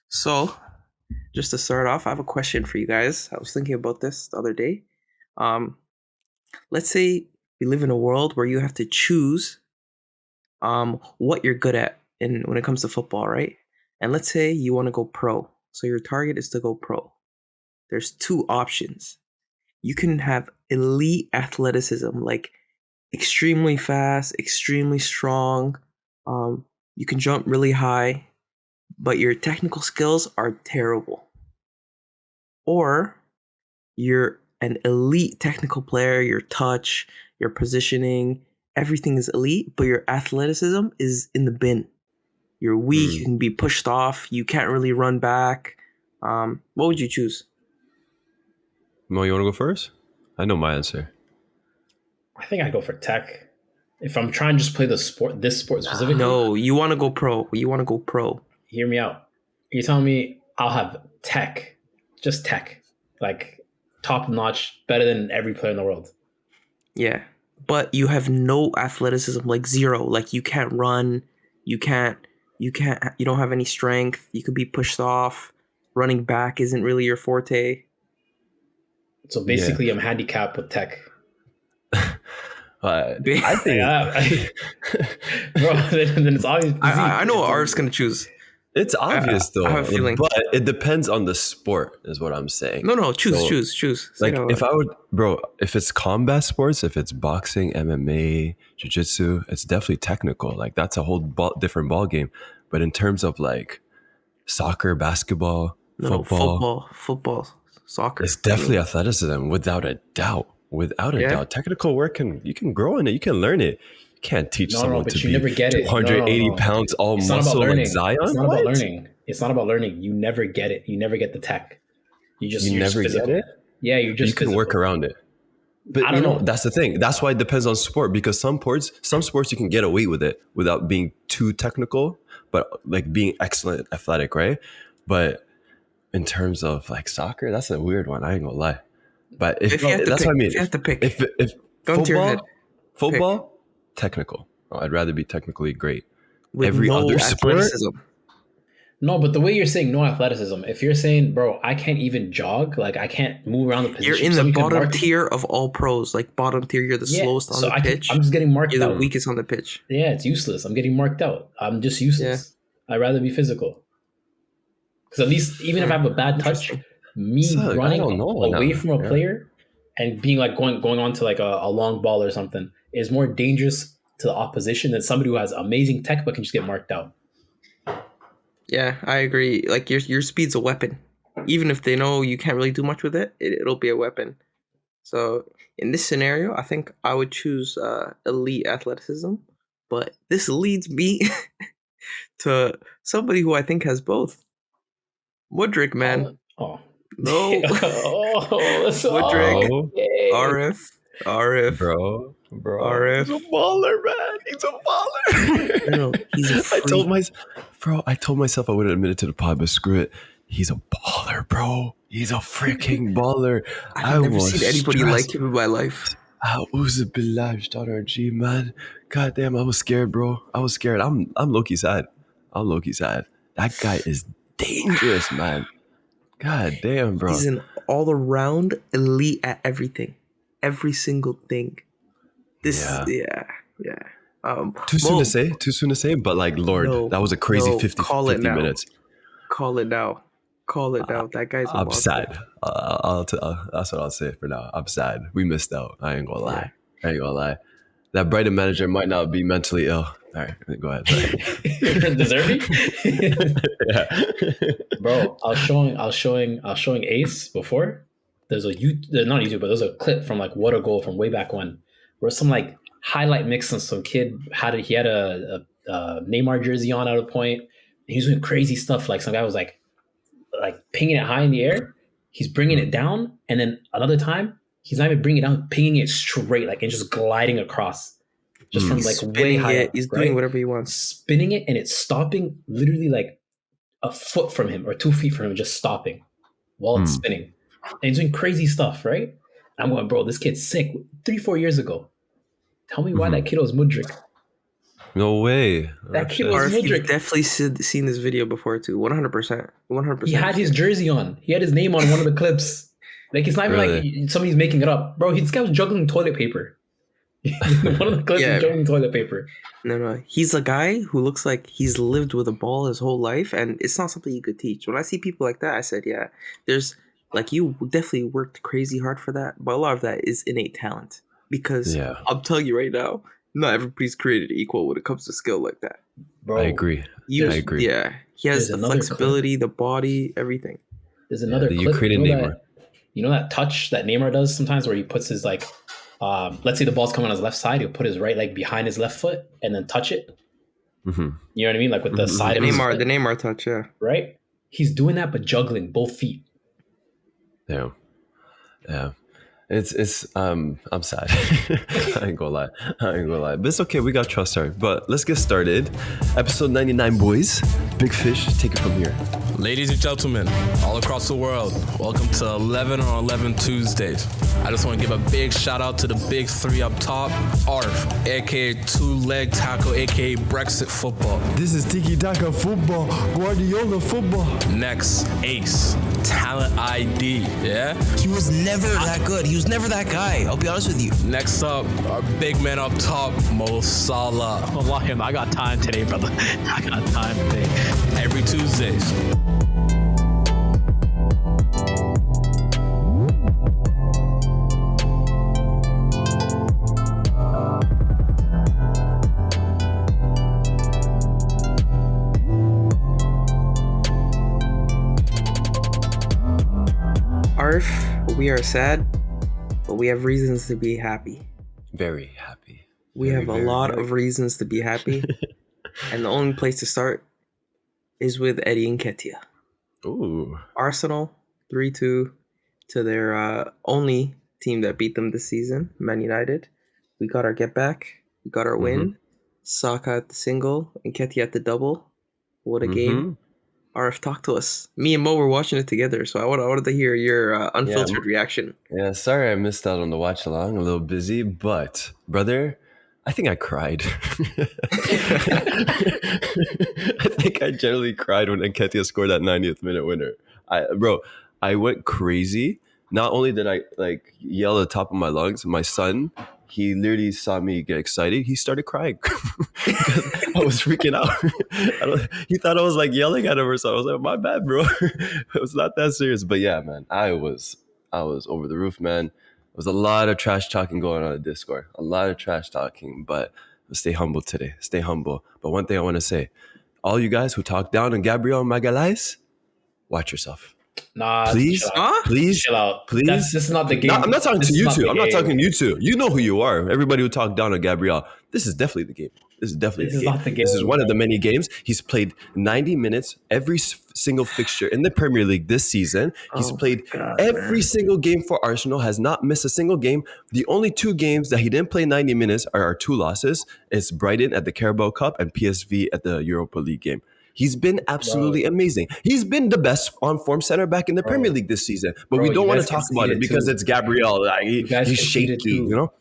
So, just to start off, I have a question for you guys. I was thinking about this the other day. Um, let's say we live in a world where you have to choose what you're good at in when it comes to football, right? And let's say you want to go pro. So your target is to go pro. There's two options. You can have elite athleticism, like extremely fast, extremely strong. You can jump really high, but your technical skills are terrible. Or you're an elite technical player, your touch, your positioning, everything is elite, but your athleticism is in the bin. You're weak, you can be pushed off, you can't really run back. What would you choose? Mo, you want to go first? I know my answer. I think I go for tech. If I'm trying to just play this sport specifically. No, you want to go pro. You want to go pro. Hear me out. You're telling me I'll have tech, just tech, like top notch, better than every player in the world. Yeah, but you have no athleticism, like zero. Like you can't run, you don't have any strength. You could be pushed off. Running back isn't really your forte. So basically, I'm handicapped with tech. I think, bro, then it's obvious. I know what Arv's gonna choose. It's obvious though. I have a feeling. But it depends on the sport, is what I'm saying. No, choose. Like if I would, bro, if it's combat sports, if it's boxing, MMA, jiu-jitsu, it's definitely technical. Like that's a whole different ball game. But in terms of like soccer, basketball, football, soccer, it's definitely athleticism, without a doubt. Without a doubt, technical work you can grow in it. You can learn it. You can't teach someone to be 280 pounds, all muscle like Zion. It's not about learning. It's not about learning. You never get it. You never get the tech. You never get it. Yeah, you can work around it. But I don't know. That's the thing. That's why it depends on sport, because some sports you can get away with it without being too technical, but like being excellent athletic, right? But in terms of like soccer, that's a weird one. I ain't gonna lie. But if you have to pick, if football, technical. Oh, I'd rather be technically great. With every other sport. No, but the way you're saying no athleticism, if you're saying, bro, I can't even jog, like I can't move around the position. You're in the bottom tier of all pros, like bottom tier. You're the slowest on the pitch. I'm just getting marked out. You're the weakest on the pitch. Yeah, it's useless. I'm getting marked out. I'm just useless. Yeah. I'd rather be physical. Because at least, even if I have a bad touch, running away from a player and being like going on to like a long ball or something is more dangerous to the opposition than somebody who has amazing tech but can just get marked out. Yeah, I agree. Like your speed's a weapon. Even if they know you can't really do much with it, it'll be a weapon. So in this scenario, I think I would choose elite athleticism. But this leads me to somebody who I think has both. Mudryk, man. No. Mudryk. Arif. Bro. Arif. He's a baller, man. He's a baller. No, he's a freak. I told myself I wouldn't admit it to the pod, but screw it. He's a baller, bro. He's a freaking baller. I've never seen anybody like him in my life. RG, man. God damn, I was scared, bro. I was scared. I'm low-key sad. That guy is dangerous, man. God damn, bro. He's an all-around elite at everything. Every single thing. Too soon to say, but like, Lord, that was a crazy 50 minutes. Call it now. That guy's I'm sad. That's what I'll say for now. I'm sad. We missed out. I ain't gonna lie. That Brighton manager might not be mentally ill. All right, go ahead. Deserving? Yeah. Bro, I was showing Ace before. There's not YouTube, but there's a clip from like What a Goal from way back when, where some like highlight mix and some kid had a Neymar jersey on at a point. And he was doing crazy stuff. Like some guy was like pinging it high in the air. He's bringing it down, and then another time he's not even bringing it down, pinging it straight, like and just gliding across, just from like way high up. He's doing whatever he wants, spinning it, and it's stopping literally like a foot from him or 2 feet from him, just stopping while it's spinning. And he's doing crazy stuff, right? I'm going, bro, this kid's sick. 3-4 years ago. Tell me why that kid was Mudryk. No way. That kid shit. was Or if you've Mudryk. definitely seen this video before too. 100%. 100%. He had his jersey on. He had his name on one of the clips. Like it's not even Really? like somebody's making it up, bro. This guy was juggling toilet paper. One of the clips Yeah. is juggling toilet paper. No. He's a guy who looks like he's lived with a ball his whole life, and it's not something you could teach. When I see people like that, I said, yeah, there's like you definitely worked crazy hard for that, but a lot of that is innate talent. Because Yeah. I'm telling you right now, not everybody's created equal when it comes to skill like that. Bro, I agree. I agree. Yeah, he has There's the another flexibility, the body, everything. there's another the clip. Ukrainian Neymar. You know that touch that Neymar does sometimes where he puts his like, let's say the ball's coming on his left side, he'll put his right leg behind his left foot and then touch it. Mm-hmm. You know what I mean? Like with the Mhm. side of his foot, The Neymar touch, yeah. right? He's doing that but juggling both feet. Yeah. It's I'm sad. I ain't gonna lie. But it's okay, we got trust her. But let's get started. Episode 99, boys. Big Fish, take it from here. Ladies and gentlemen, all across the world, welcome to 11 on 11 Tuesdays. I just want to give a big shout out to the big three up top, ARF, aka two-leg tackle, aka Brexit football. This is Tiki Taka football, Guardiola football. Next, Ace, talent ID, yeah? He was never that good. He was never that guy. I'll be honest with you. Next up, our big man up top, Mo Salah. Wallahi, I got time today, brother. I got time today. Every Tuesdays. Arf, we are sad, but we have reasons to be happy. Very happy. We have a lot of reasons to be happy. And the only place to start is with Eddie and Ketia. Ooh. Arsenal 3-2 to their only team that beat them this season, Man United. We got our get back. We got our win. Saka at the single and Ketia at the double. What a game. RF, talk to us. Me and Mo were watching it together, so I wanted to hear your unfiltered reaction. Yeah, sorry I missed out on the watch along. A little busy, but brother, I think I cried. I think I generally cried when Nketiah scored that 90th minute winner. I went crazy. Not only did I like yell at the top of my lungs, my son, he literally saw me get excited. He started crying because I was freaking out. He thought I was like yelling at him or something. I was like, my bad, bro. It was not that serious. But yeah, man, I was over the roof, man. There was a lot of trash talking going on in Discord. A lot of trash talking, but stay humble today. Stay humble. But one thing I want to say, all you guys who talk down on Gabriel Magalhaes, watch yourself. Nah, please, chill out. Please. This is not the game. I'm not talking to you two. I'm not talking to you two. You know who you are. Everybody who talked down on Gabriel. This is definitely the game. This is definitely the game. Not the game. This is one of the many games. He's played 90 minutes every single fixture in the Premier League this season. He's played every single game for Arsenal, has not missed a single game. The only two games that he didn't play 90 minutes are our two losses. It's Brighton at the Carabao Cup and PSV at the Europa League game. He's been absolutely amazing. He's been the best on-form center back in the Premier League this season. But we don't want to talk about it because it's Gabriel. He's shaky, you know?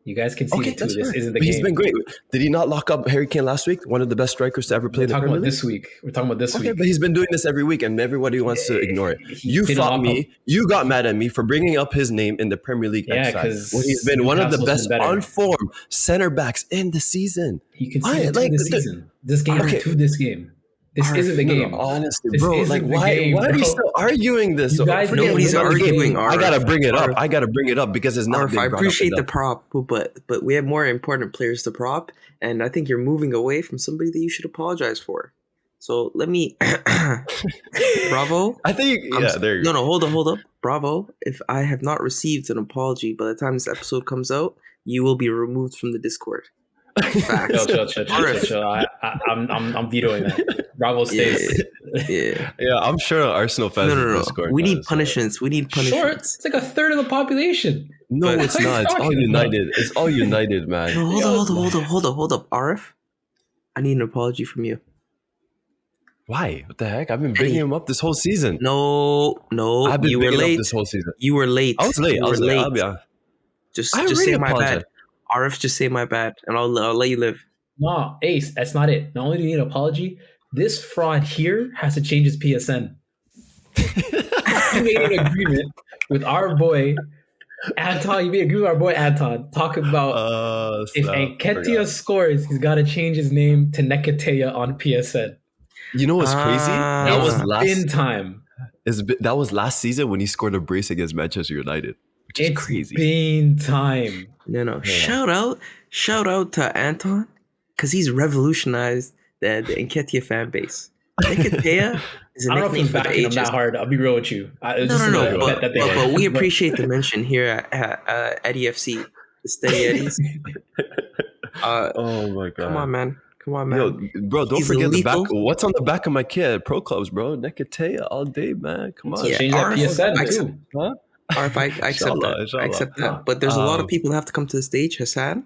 You guys can see it too. This isn't the game. He's been great. Did he not lock up Harry Kane last week? One of the best strikers to ever play in the Premier League? We're talking about this week. But he's been doing this every week and everybody wants to ignore it. You fought me. You got mad at me for bringing up his name in the Premier League. Yeah, because he's been one of the best on-form center backs in the season. He can see it this season. This game to this game. This isn't the game. Honestly, bro. Like, why are we still arguing this? Nobody's arguing. I gotta bring it up. Because it's not. I appreciate the prop, but we have more important players to prop, and I think you're moving away from somebody that you should apologize for. So let me. Bravo. I think. There you go. No, hold up. Bravo. If I have not received an apology by the time this episode comes out, you will be removed from the Discord. Chill. I'm vetoing that. Bravo stays. Yeah. I'm sure Arsenal fans. No. Discord We need punishments. Sure, it's like a third of the population. No, it's not. It's all United. It's all United, man. No, hold up. RF, I need an apology from you. Why? What the heck? I've been bringing him up this whole season. No. I've been you were late this whole season. You were late. I was late. Just say my bad. RF, just say my bad, and I'll let you live. No, Ace, that's not it. Not only do you need an apology, this fraud here has to change his PSN. He made an agreement with our boy Anton. You made an agreement with our boy Anton. Talk about if Snap. Nketiah Forgot. scores, he's got to change his name to Nekateya on PSN. You know what's crazy? That was It's Ah, last. bin time. That was last season when he scored a brace against Manchester United, which is It's crazy. bin time. no. Yeah. Shout out to Anton, because he's revolutionized the Nketiah fan base. Nketiah is a I don't know if nickname he's for the backing him that ages. hard. I'll be real with you. It was just No. a bet that they But we had. appreciate the mention here at Eddie FC, the Steady Eddies. Oh my Come on, god. man. Come on, Yo, man. bro, don't He's forget the back. lethal. What's on the back of my kit at Pro Clubs, bro? Nekateya all day, man. Come on. So Yeah, change that RF, PSN I accept, too. Huh? RF, I accept that. Inshallah, I inshallah. accept Nah. that. But there's a lot of people that have to come to the stage. Hassan,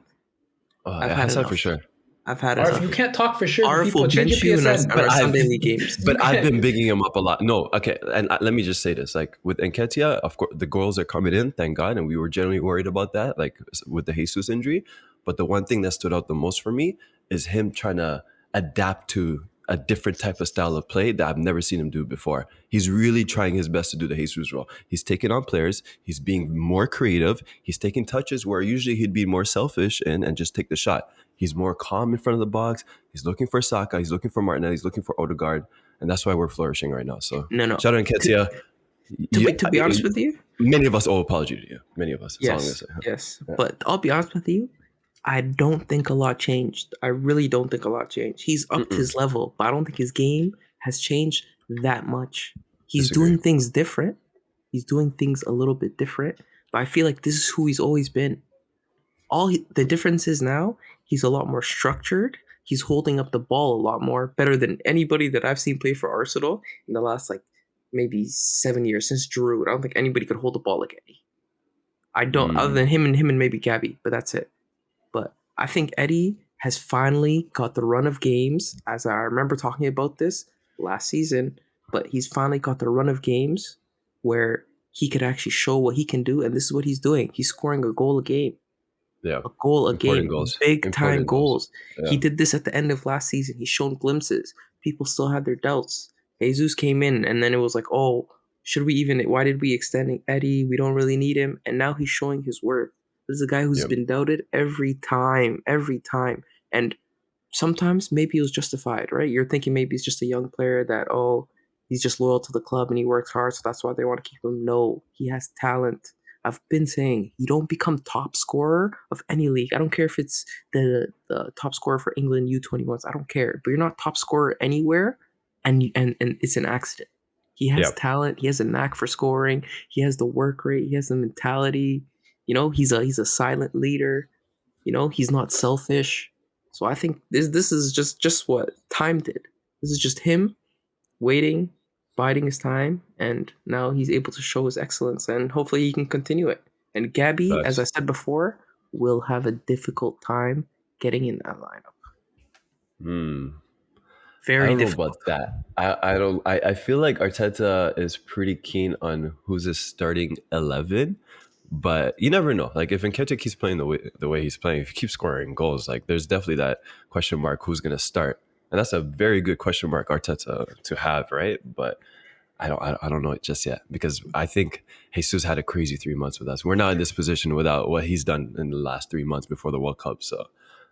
I've Yeah, had Hassan enough. for sure. I've had Or if enough. you can't talk for sure, RF people will change bench your you in PSN. our Sunday league games. But I've been bigging him up a lot. No, okay, and let me just say this: like with Nketiah, of course, the goals are coming in, thank God, and we were generally worried about that, like with the Jesus injury. But the one thing that stood out the most for me is him trying to adapt to a different type of style of play that I've never seen him do before. He's really trying his best to do the Jesus role. He's taking on players. He's being more creative. He's taking touches where usually he'd be more selfish and just take the shot. He's more calm in front of the box. He's looking for Saka. He's looking for Martinelli. He's looking for Odegaard. And that's why we're flourishing right now. So No. shout out Nketiah. To be honest with you, Many of us owe apology to you. Many of us. That's all I'm going yes, to say. yes. Yeah. But I'll be honest with you, I don't think a lot changed. I really don't think a lot changed. He's upped his level, but I don't think his game has changed that much. He's Disagree. doing things different. He's doing things a little bit different, but I feel like this is who he's always been. The difference is now he's a lot more structured. He's holding up the ball a lot more, better than anybody that I've seen play for Arsenal in the last like maybe 7 years since Giroud. I don't think anybody could hold the ball like Eddie. I don't, other than him and maybe Gabby, but that's it. But I think Eddie has finally got the run of games, as I remember talking about this last season. But he's finally got the run of games where he could actually show what he can do, and this is what he's doing. He's scoring a goal a game. Yeah. A goal a Important game, goals. big time Important goals. goals. Yeah. He did this at the end of last season. He's shown glimpses. People still had their doubts. Jesus came in, and then it was like, oh, why did we extend Eddie? We don't really need him. And now he's showing his worth. This is a guy who's Yep. been doubted every time. And sometimes maybe it was justified, right? You're thinking maybe he's just a young player that, oh, he's just loyal to the club and he works hard, so that's why they want to keep him. No, he has talent. I've been saying you don't become top scorer of any league. I don't care if it's the top scorer for England U21s. I don't care. But you're not top scorer anywhere, and it's an accident. He has Yep. talent. He has a knack for scoring. He has the work rate. He has the mentality. You know, he's a silent leader. You know, he's not selfish. So I think this is just what time did. This is just him waiting, biding his time, and now he's able to show his excellence, and hopefully he can continue it. And Gabby, Facts. as I said before, will have a difficult time getting in that lineup. Very I don't difficult. know about that. I don't. I feel like Arteta is pretty keen on who's his starting 11, but you never know. Like if Nketiah keeps playing the way he's playing, if he keeps scoring goals, like there's definitely that question mark who's going to start, and that's a very good question mark Arteta to have, right? But I don't know it just yet because I think Jesus had a crazy 3 months with us. We're not in this position without what he's done in the last 3 months before the World Cup. So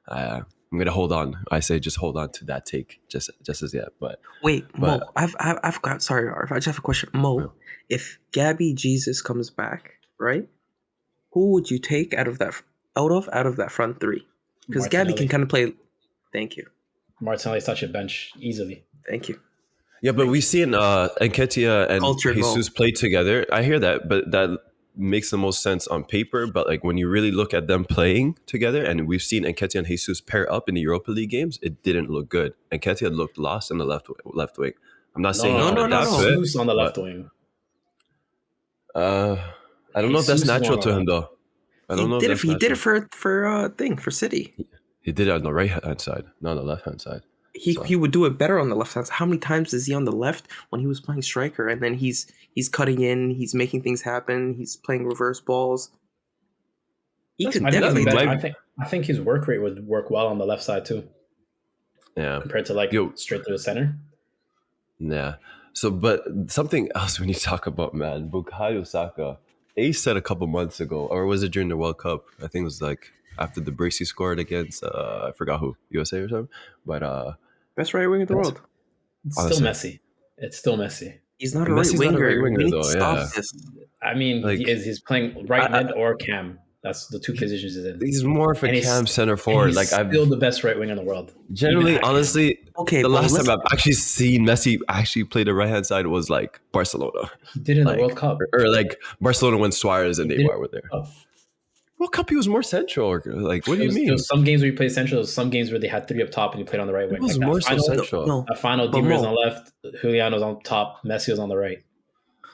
I'm gonna hold on. I say just hold on to that take just as yet. But Wait, Mo, I've got, sorry, Arf, I just have a question. Mo, if Gabby Jesus comes back, right? Who would you take out of that front three? Because Gabby can kind of play. Thank you. Martinelli's touch a bench easily. Thank you. yeah, but we've seen Nketiah and Cultured Jesus play together. I hear that, but that makes the most sense on paper. But like when you really look at them playing together, and we've seen Nketiah and Jesus pair up in the Europa League games, it didn't look good. Nketiah looked lost in the left wing. I'm not saying he can adapt to it. Jesus on the left but, wing. I don't know if that's Jesus natural on to the him though. I don't know. He If did that's it natural. for City. He did it on the right hand side, not on the left hand side. He would do it better on the left side. How many times is he on the left when he was playing striker, and then he's cutting in, he's making things happen, he's playing reverse balls. He could I think, definitely. I think his work rate would work well on the left side too. Yeah. compared to like Yo, straight through the center. yeah. So, but something else we need to talk about, man. Bukayo Saka. Ace said a couple months ago, or was it during the World Cup? I think it was like after the brace he scored against, I forgot who, USA or something. But Best right wing in the That's- world. It's Honestly. still messy. It's still messy. He's not a right Messi's not a winger. right winger, We need though, to stop yeah. this. I mean, Like, he's playing right I- mid or cam. That's the two positions he's in. he's more of a And he's- cam center And forward. he's Like I've still the best right winger in the world. generally, Even at cam. honestly, Okay, the bro, last let's- time I've actually seen Messi actually play the right hand side was like Barcelona, He did it in like, the World Cup. or like Barcelona when Suarez and He did Neymar it- were there. Oh. World Cup, he was more central. Or, like, what do you There mean? was some games where he played central. There was some games where they had three up top and he played on the right wing. It was Like more that so final, central. No, that final, But Di Maria's Mo- on the left, Juliano's on top, Messi was on the right.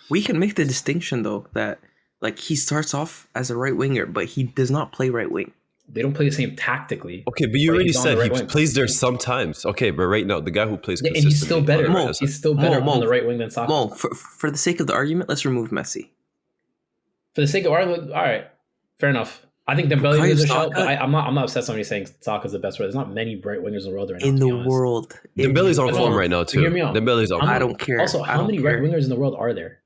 we can make the distinction though that like he starts off as a right winger, but he does not play right wing. They don't play the same tactically. Okay, but you But already he's on said the right he wing. plays there sometimes. Okay, but right now, the guy who plays Yeah, and he's still consistently better. on the Mo, right side- He's still better Mo, on the right wing than Saka. Well, for the sake of the argument, let's remove Messi. For the sake of argument, all right, fair enough. I think Dembele Bukayo is a shout, Saka- but I'm not upset somebody saying Saka's the best player. There's not many right wingers in the world right now. In to the be honest. world. Dembele's on I form know. right now So too. hear me out. Dembele's on How form. I don't care. Also, I how don't many care. right wingers in the world are there?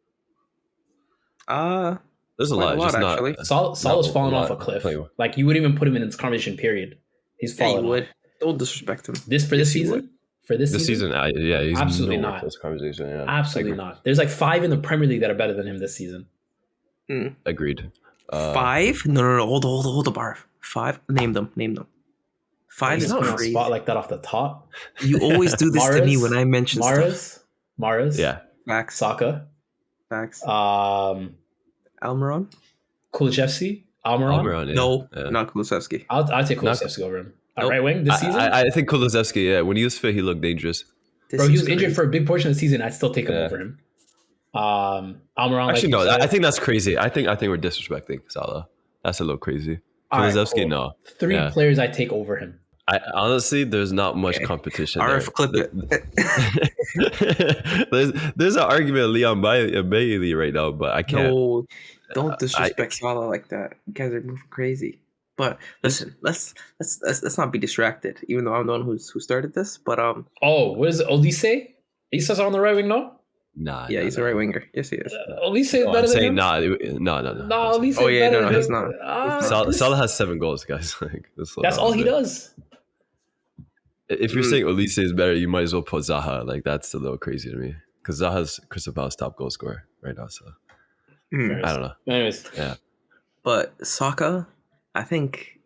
There's a Quite lot, a lot, just actually. not. Salah's not fallen a off a lot. cliff. Play- Like you wouldn't even put him in this conversation. Period. He's Yeah, you fallen would. off. Don't disrespect him. This Yes, you season. would. For this This season, season, yeah, he's Absolutely nowhere not. close to conversation. Yeah, absolutely Agreed. not. There's like 5 in the Premier League that are better than him this season. Agreed. 5? No. Hold the bar. 5? Name them. Five He's is not on a crazy. spot like that off the top. You always do this to me when I mention stuff. Mahrez, Yeah, Facts. Saka, Facts. Almiron, Kulusevski, Almiron. Almiron, yeah. No, Yeah. not Kulusevski. I'll take Not- Kulusevski over him. Nope. Right wing this season, I think Kulusevski, yeah, when he was fit, he looked dangerous. This bro. He is was injured crazy. for a big portion of the season. I'd still take him Yeah. over him. Almiron, Actually, like no, you said. I think that's crazy. I think we're disrespecting Salah. That's a little crazy. All right, Kulusevski, cool. no. 3 Yeah. players I take over him. I honestly, there's not much Okay. competition. RF, clip it. there's an argument of Leon Bailey right now, but I can't. No, don't disrespect Salah like that. You guys are moving crazy. But listen, let's not be distracted. Even though I'm the one who started this, but Oh, what is it? Olise? Isa's on the right wing, no? Nah. yeah, he's a right winger. Yes, he is. Olise is No, better I'm than saying him. no. No, Olise. Oh, yeah, is better no, than he's him. not. Ah, Salah has 7 goals, guys. Like, that's all he does. If you're saying Olise is better, you might as well put Zaha. Like that's a little crazy to me because Zaha's Crystal Palace top goal scorer right now. So Hmm. I don't know. Anyways, But Saka, I think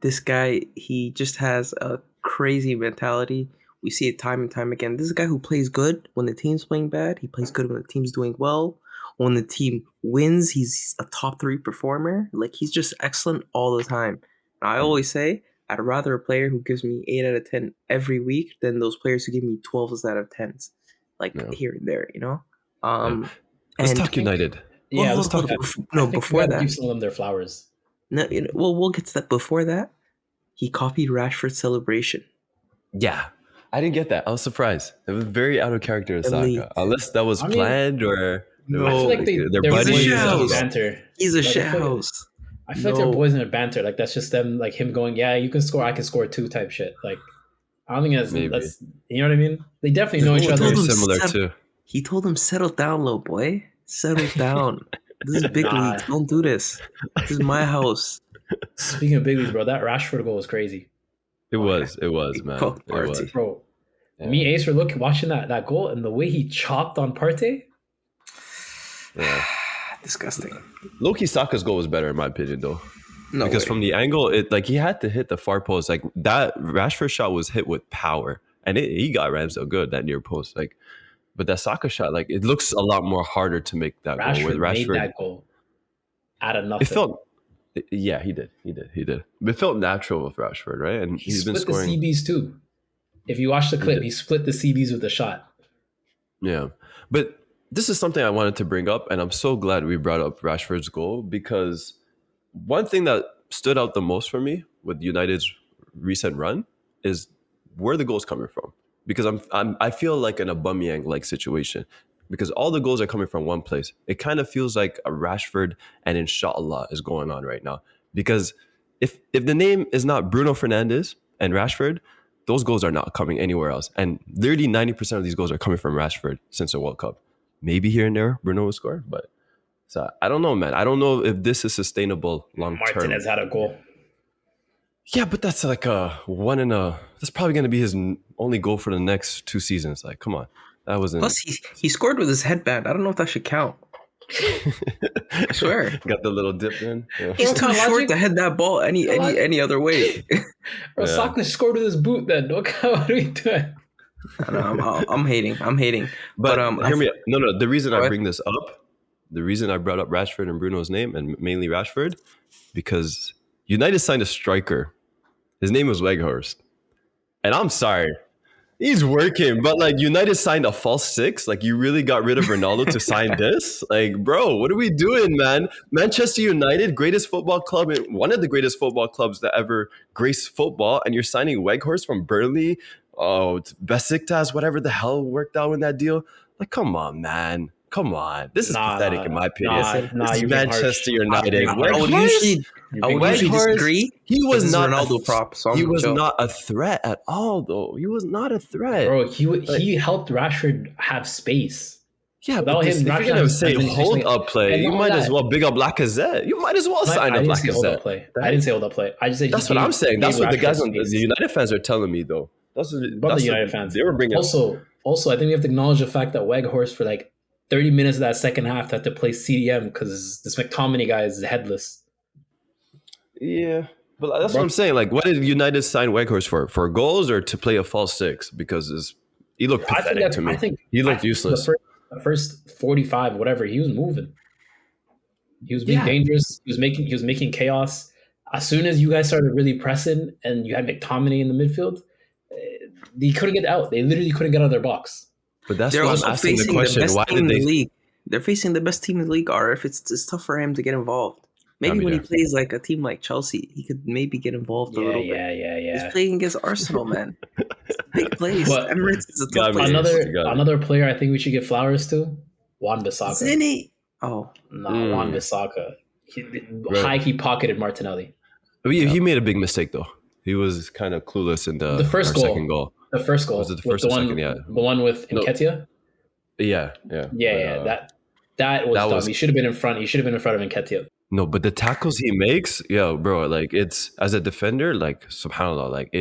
this guy, he just has a crazy mentality. We see it time and time again. This is a guy who plays good when the team's playing bad. He plays good when the team's doing well. When the team wins, he's a top 3 performer. Like, he's just excellent all the time. And I always say, I'd rather a player who gives me 8 out of 10 every week than those players who give me 12s out of 10s. Like, Yeah. here and there, you know? Let's and- talk United. yeah, Well, let's talk. no, I think we before gotta that. give some of them their flowers. No, well, we'll get to that. Before that, he copied Rashford's celebration. Yeah, I didn't get that. I was surprised. It was very out of character of Elite. Saka, unless that was I mean, planned or No. I feel like they're they're buddies. boys in their Shadows. banter. He's a Like, shit I feel like- house. I feel like No. they're boys in their banter. Like that's just them, like him going, "Yeah, you can score, I can score too," type shit. Like I don't think Maybe. that's you know what I mean. They definitely know each He other. told Very him similar step- too. He told him, "Settle down, little boy. Settle down. This is big Nah. leagues. Don't do this. This is my house." Speaking of big leagues, bro, that Rashford goal was crazy, It was, man. Fuck It was. Partey. bro. Yeah. Me, Ace, were watching that goal and the way he chopped on Partey. Yeah. Disgusting. Loki Saka's goal was better in my opinion, though, No because way. from the angle, it like he had to hit the far post. Like that Rashford shot was hit with power, and he got Ramsdale good that near post. Like, but that Saka shot, like it looks a lot more harder to make that goal. With Rashford made Rashford, that goal out of nothing. it felt. Yeah, he did. It felt natural with Rashford, right? And he he's been split the scoring. CBs too. If you watch the clip, did. he split the CBs with the shot. Yeah. But this is something I wanted to bring up, and I'm so glad we brought up Rashford's goal because one thing that stood out the most for me with United's recent run is where the goal's coming from. Because I feel like an Aubameyang like situation because all the goals are coming from one place. It kind of feels like a Rashford and Inshallah is going on right now. Because if the name is not Bruno Fernandes and Rashford, those goals are not coming anywhere else. And 90% of these goals are coming from Rashford since the World Cup. Maybe here and there Bruno will score, but so I don't know, man. I don't know if this is sustainable long term. Martinez had a goal. Yeah, but that's like that's probably going to be his only goal for the next 2 seasons. Like, come on. That wasn't. Plus, he scored with his headband. I don't know if that should count. I swear. Got the little dip in. Yeah. He's too short to head that ball any other way. Saka scored with his boot then. What are we doing? I know, I'm hating. But hear me out. No. The reason I bring this up, the reason I brought up Rashford and Bruno's name, and mainly Rashford, because United signed a striker. His name was Weghorst. And I'm sorry. He's working, but like United signed a false 6. Like, you really got rid of Ronaldo to sign this? Like, bro, what are we doing, man? Manchester United, greatest football club, one of the greatest football clubs that ever graced football, and you're signing Weghorst from Burnley, Besiktas, whatever the hell worked out in that deal. Like, come on, man. Come on. This is pathetic in my opinion. This is Manchester United. I would usually disagree. He was not Ronaldo prop. So he was not a threat at all, though. He was not a threat. Bro, he helped Rashford have space. Yeah, but if you're going to say hold up play, you might as well big up Lacazette. You might as well sign up Lacazette. I didn't say hold up play. I just said that's what I'm saying. That's what the guys on the United fans are telling me, though. That's the United fans. They were bringing also, I think we have to acknowledge the fact that Weghorst for like 30 minutes of that second half had to play CDM because this McTominay guy is headless. Yeah, but that's what I'm saying. Like, what did United sign Weghorst for? For goals or to play a false 6? Because he looked pathetic to me. He looked useless. The first 45, whatever, he was moving. He was being dangerous. He was making chaos. As soon as you guys started really pressing and you had McTominay in the midfield, they couldn't get out. They literally couldn't get out of their box. But that's what I'm asking the question. Why did they? They're facing the best team in the league, or if it's tough for him to get involved. Maybe when he plays like a team like Chelsea, he could maybe get involved a little bit. Yeah. He's playing against Arsenal, man. It's a big place. Emirates is a tough place. Another player I think we should give flowers to, Wan-Bissaka. Zinni. Oh. No, Wan-Bissaka. High-key pocketed Martinelli. He made a big mistake, though. He was kind of clueless in the second goal. The first goal. Was it the first or second? Yeah. The one with Nketiah? Yeah. That was dumb. He should have been in front. He should have been in front of Nketiah. No, but the tackles he makes, bro, like it's as a defender, like subhanAllah, like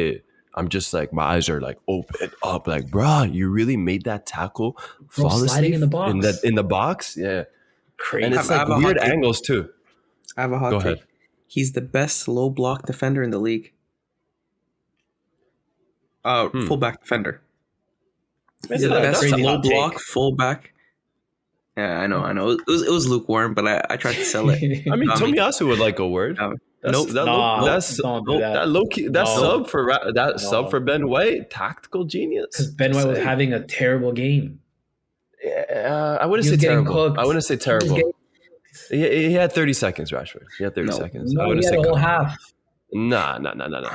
I'm just like my eyes are like open up, like, bro, you really made that tackle flawlessly sliding in the box. In the box, yeah, crazy. And it's like weird angles too. I have a hot take. Go ahead. He's the best low block defender in the league. Fullback defender. He's the best low block fullback. Yeah, I know. It was lukewarm, but I tried to sell it. I mean, Tomiyasu would like a word. Sub for Ben White, tactical genius. Because Ben White was having a terrible game. Yeah, I wouldn't say terrible. He had 30 seconds, Rashford. He had 30 seconds. No, I wouldn't say a whole half. Nah.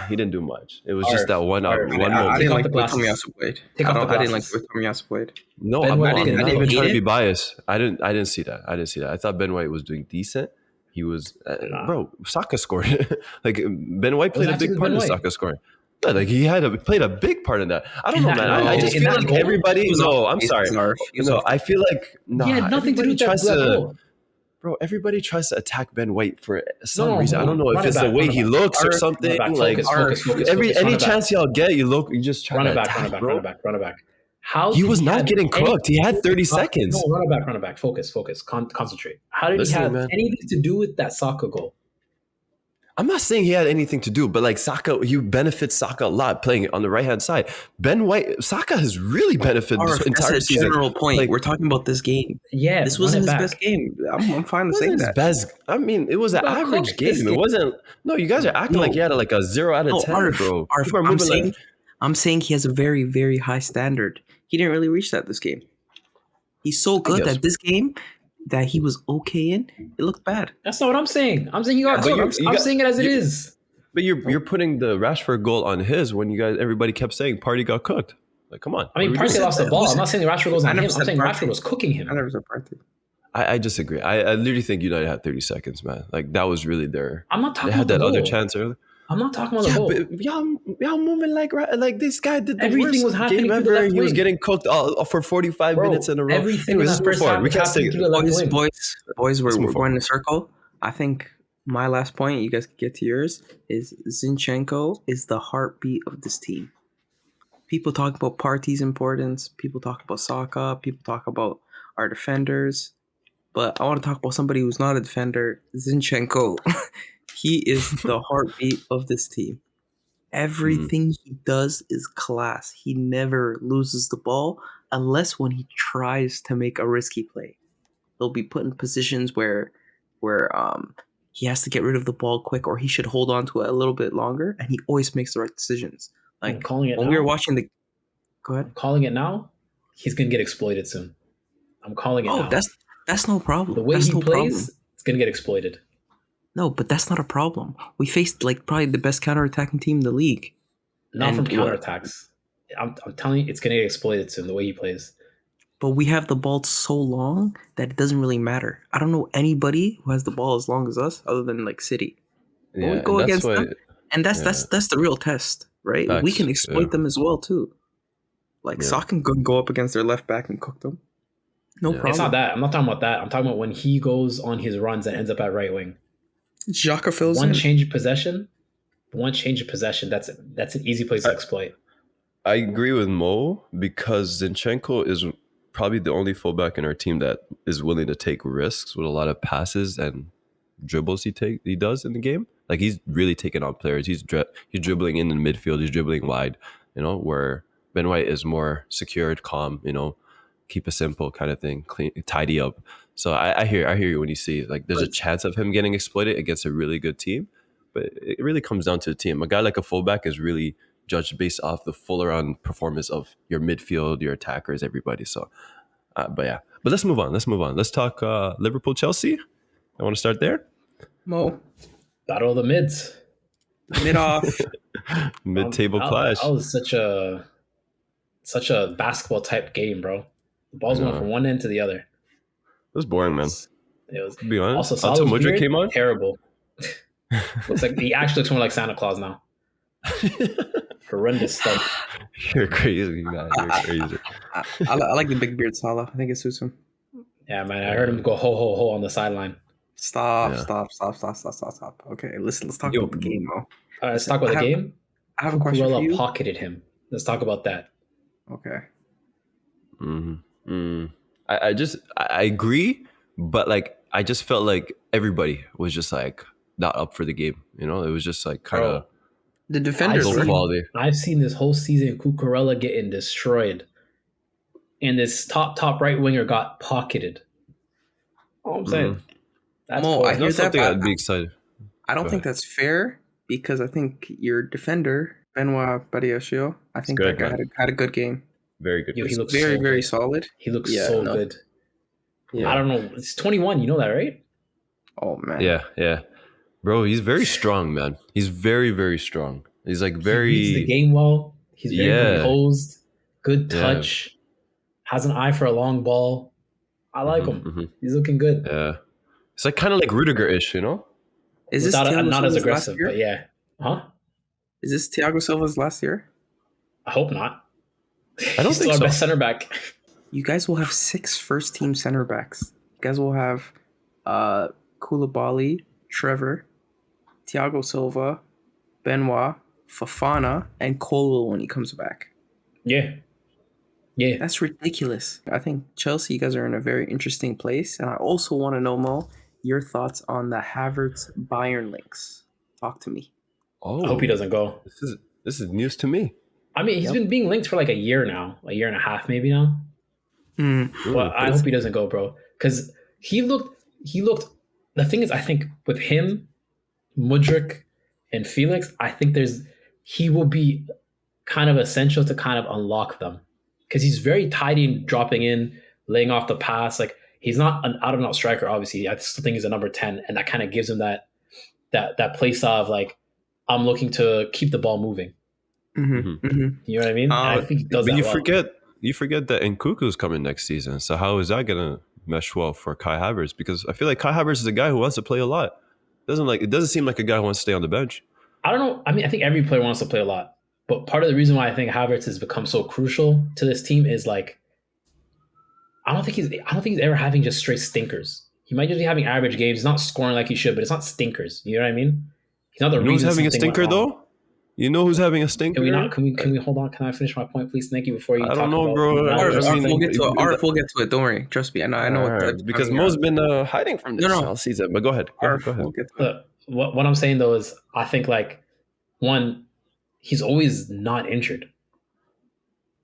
He didn't do much. It was just that one moment. I didn't like the way Tomiyasu played. I didn't like the way Tomiyasu played. No, I'm not even trying to be biased. I didn't see that. I thought Ben White was doing decent. He was, bro. Saka scored. Like Ben White played a big part in Saka scoring. Yeah, like he played a big part in that. I don't know, man. I just feel like everybody. No, I'm sorry. No, I feel like he had nothing to do with that goal. Bro, everybody tries to attack Ben White for some reason. I don't know if it's the way he looks or something. Focus, any chance y'all get, you just try to attack, bro. Run it back. How he was not getting cooked. He had 30 seconds. No, run it back. Focus. Concentrate. How did he have anything to do with that Saka goal? I'm not saying he had anything to do, but like Saka, you benefit Saka a lot playing on the right hand side. Ben White, Saka has really benefited this entire season. General point. Like, we're talking about this game. Yeah, this wasn't his best game. I'm fine with saying that. It was an average game. It wasn't. No, you guys are acting like he had like a 0 out of 10, bro. I'm saying he has a very, very high standard. He didn't really reach that this game. He's so good that this game that he was okay in, it looked bad. That's not what I'm saying. I'm saying he got cooked. I'm saying it as it is. But you're putting the Rashford goal on his when everybody kept saying Partey got cooked. Like, come on. I mean, Partey lost the ball. I'm not saying the Rashford goes on him. I'm saying Rashford was cooking him. I never said Partey. I disagree. I literally think United had 30 seconds, man. Like, that was really their... I'm not talking They had about that other chance earlier. I'm not talking about the Yeah, goal. but y'all moving like this guy did the Everything worst was happening game through the ever. left He was wing. getting cooked for 45 minutes in a row. Everything Anyways, in let's that move first half forward. We was can't stay. happening through the left wing. Boys, Let's we're move going in forward. a circle. I think my last point, you guys can get to yours, is Zinchenko is the heartbeat of this team. People talk about Partey's importance. People talk about Saka. People talk about our defenders. But I want to talk about somebody who's not a defender, Zinchenko. He is the heartbeat of this team. Everything he does is class. He never loses the ball unless when he tries to make a risky play. He'll be put in positions where he has to get rid of the ball quick or he should hold on to it a little bit longer, and he always makes the right decisions. I'm Like calling it when now. we were watching the go ahead. I'm calling it now. He's gonna get exploited soon. I'm calling it Oh, now. that's no problem. The way that's he no plays, problem. it's gonna get exploited. No, but that's not a problem. We faced like probably the best counterattacking team in the league. Not And from what- counterattacks. I'm telling you, it's gonna get exploited soon. The way he plays. But we have the ball so long that it doesn't really matter. I don't know anybody who has the ball as long as us, other than like City. But Yeah, we go and that's against why. them, and that's the real test, right? We Facts, can exploit yeah. them as well too. Like Yeah. Saka can go up against their left back and cook them. No Yeah. problem. It's not that. I'm not talking about that. I'm talking about when he goes on his runs and ends up at right wing. Xhaka fills One in. change of possession. That's an easy place to exploit. I agree with Mo because Zinchenko is probably the only fullback in our team that is willing to take risks with a lot of passes and dribbles he does in the game. Like he's really taking on players. He's dribbling in the midfield. He's dribbling wide. Where Ben White is more secured, calm. Keep it simple kind of thing, clean, tidy up. So I hear you when you see like there's a chance of him getting exploited against a really good team, but it really comes down to the team. A guy like a fullback is really judged based off the full around performance of your midfield, your attackers, everybody. So, but let's move on. Let's talk Liverpool, Chelsea. I want to start there. Mo Battle of the mids. Midoff. Mid-table clash. That was such a basketball type game, bro. The ball's going from one end to the other. It was boring, man. It was. To be honest, Also, until Salah's Mudryk beard, came on. terrible. Looks like he actually looks more like Santa Claus now. Horrendous stuff. You're crazy, man. You're crazy. I like the big beard Salah. I think it suits him. Yeah, man. I heard him go ho ho ho on the sideline. Stop. Okay, listen. Let's talk Yo, about the game, Mo. All right, let's talk about the game. I have a question for Cucurella you. pocketed him. Let's talk about that. Okay. I agree, but like I just felt like everybody was just like not up for the game. It was just like kind of The defenders low were. quality. I've seen this whole season Cucurella getting destroyed, and this top right winger got pocketed. All I'm saying. That's Mo, poor. I It's hear not that, something but I'd be excited. I don't Go think ahead. that's fair because I think your defender Benoit Badiashile, I think good, that guy man. had a good game. Very good. Yo, he looks Very so very good. solid. He looks Yeah, so no. good. Yeah. I don't know. It's 21. You know that, right? Oh man. Yeah. Bro, he's very strong, man. He's very, very strong. He's like He reads the very game well. He's very Yeah. composed. Good Yeah. touch. Has an eye for a long ball. I like him. He's looking good. Yeah. It's like kind of like Rudiger-ish, Is this Without Thiago not as Silva's aggressive, last year? but yeah. Huh? Is this Thiago Silva's last year? I hope not. I don't He's still think our so. best center back. You guys will have 6 first team center backs. You guys will have Koulibaly, Trevor, Thiago Silva, Benoit, Fofana, and Colwell when he comes back. Yeah. Yeah. That's ridiculous. I think Chelsea, you guys are in a very interesting place. And I also want to know, Mo, your thoughts on the Havertz Bayern links. Talk to me. Oh, I hope he doesn't go. This is news to me. I mean, he's been being linked for like a year now, a year and a half maybe now. But I hope he doesn't go, bro. Because he looked. The thing is, I think with him, Mudryk, and Felix, I think he will be kind of essential to kind of unlock them because he's very tidy and dropping in, laying off the pass. Like he's not an out and out striker. Obviously, I still think he's a number 10, and that kind of gives him that place of like I'm looking to keep the ball moving. You know what I mean? And I think he does But that you well. forget that Nkunku's coming next season. So how is that gonna mesh well for Kai Havertz? Because I feel like Kai Havertz is a guy who wants to play a lot. It doesn't seem like a guy who wants to stay on the bench. I don't know. I mean, I think every player wants to play a lot, but part of the reason why I think Havertz has become so crucial to this team is like I don't think he's ever having just straight stinkers. He might just be having average games. He's not scoring like he should, but it's not stinkers. You know what I mean? He's not the You know who's reason having a something went stinker wrong. though? You know who's having a Can we stinker? not? Can we hold on? Can I finish my point, please? Thank you. Before you I don't talk know, about bro. Arf, I mean, we'll get to it. like, Arf, we'll get to it. Don't worry. Trust me. I know what the because timing Mo's are. been hiding from this No. all season. But go ahead. Arf, Go ahead. we'll get to it. what I'm saying though is I think like one, he's always not injured.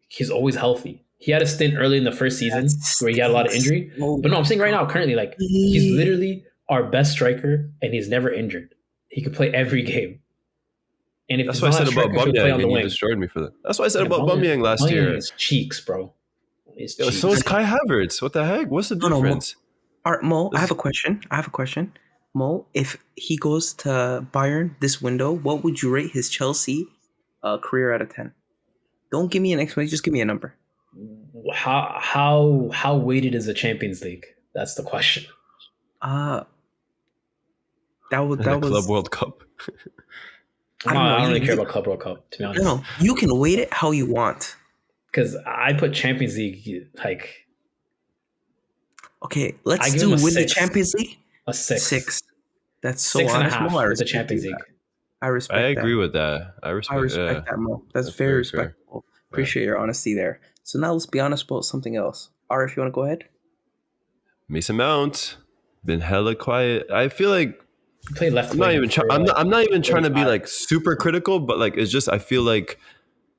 He's always healthy. He had a stint early in the first season where he had a lot of injury. But no, I'm saying right now, currently, like he's literally our best striker and he's never injured. He could play every game. And if That's he's what I not said a about striker, he'll play on Bumyang, the and you wing. destroyed me for that. That's what I said about Bumyang last year. His cheeks, bro. His Yo, cheeks. so is Kai Havertz. What the heck? What's the No, difference? Mo, I have a question. Mo, if he goes to Bayern this window, what would you rate his Chelsea career out of 10? Don't give me an explanation. Just give me a number. How weighted is the Champions League? That's the question. That was Club World Cup. I don't really care about Club World Cup, to be honest. No, you can weight it how you want. Because I put Champions League like. Okay, let's I give do him a win the 6. Champions League. A 6. 6. That's so 6 and a honest. half Mo, I with the respect Champions you. League. I respect. I agree with that. I I respect. respect that, Mo. That's very fair. respectful. Appreciate your honesty there. So now let's be honest about something else. Ara, if you want to go ahead. Mason Mount been hella quiet. I feel like He played left. I'm not even trying. I'm not even trying to be 45. like super critical, but like it's just I feel like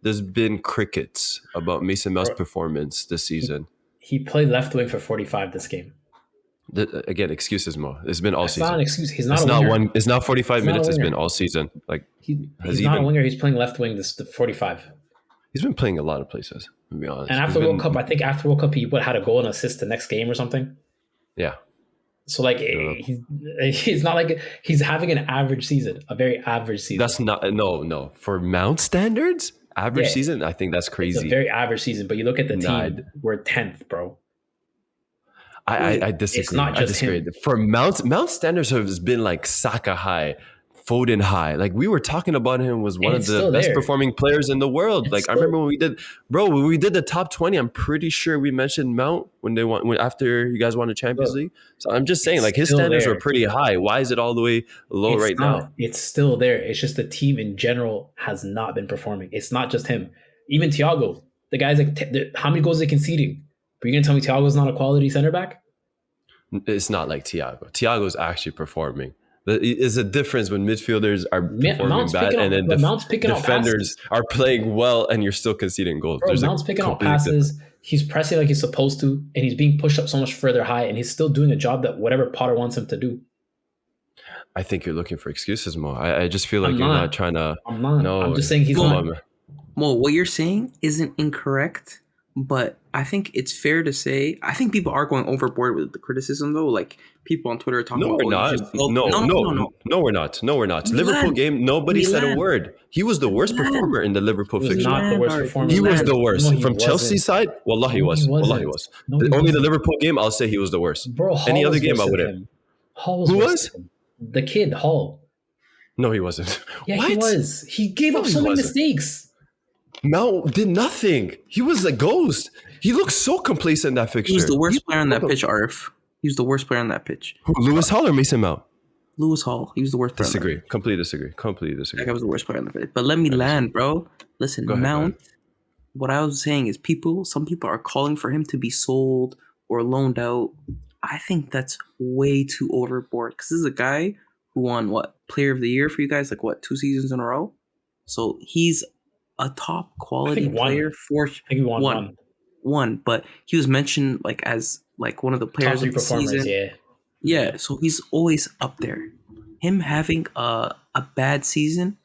there's been crickets about Mason Mount's performance this season. He played left wing for 45 this game. Again, excuses, Mo. It's been all That's season. not an excuse. He's not It's a not winger. one. It's not 45 He's not a minutes. It's winger. been all season. Like He's not a winger. He's playing left wing this 45. he's been playing a lot of places. To be honest. And after World Cup, I think after World Cup, he had a goal and assist the next game or something. Yeah. So like he's not like he's having an average season, a very average season. That's not no for Mount standards. Average season, I think that's crazy. It's a very average season, but you look at the team, we're 10th, bro. I disagree. It's not just him. For Mount standards has been like Saka high, Foden high. Like we were talking about him was one of the best performing players in the world. I remember when we did the top 20. I'm pretty sure we mentioned Mount when after you guys won the Champions League. So I'm just saying, like his standards were pretty high. Why is it all the way low now? It's still there. It's just the team in general has not been performing. It's not just him. Even Thiago, the guy's like, how many goals are they conceding? Are you gonna tell me Thiago's not a quality center back? It's not like Thiago. Thiago's actually performing. There's a difference when midfielders are performing bad and then defenders are playing well and you're still conceding goals. Bro, Mount's picking out passes. He's pressing like he's supposed to, and he's being pushed up so much further high, and he's still doing a job that whatever Potter wants him to do. I think you're looking for excuses, Mo. I just feel like you're not trying to. I'm not. No, I'm just saying he's not. Mo, what you're saying isn't incorrect, but I think it's fair to say I think people are going overboard with the criticism, though. Like people on Twitter are talking about. No, we're not. Liverpool game, nobody said a word. He was the worst performer in the Liverpool fixture. Not the worst performer. He was the worst. From Chelsea's side, Wallah, he was. Wallah, he was. Only the Liverpool game, I'll say he was the worst. Bro, any other game, I wouldn't. Who was? The kid, Hall. No, he wasn't. Yeah, he was. He gave up so many mistakes. Mount did nothing. He was a ghost. He looked so complacent in that fixture. He was the worst player on that pitch, Arif. He was the worst player on that pitch. Who, Lewis Hall or Mason Mount? Lewis Hall. He was the worst player. Disagree. Completely disagree. That guy was the worst player on the pitch. But let me land, bro. Listen, Mount, what I was saying is some people are calling for him to be sold or loaned out. I think that's way too overboard because this is a guy who won, Player of the Year for you guys? 2 seasons in a row? So he's a top quality player for I think he won one, but he was mentioned as one of the players of the season. Yeah, so he's always up there. Him having a bad season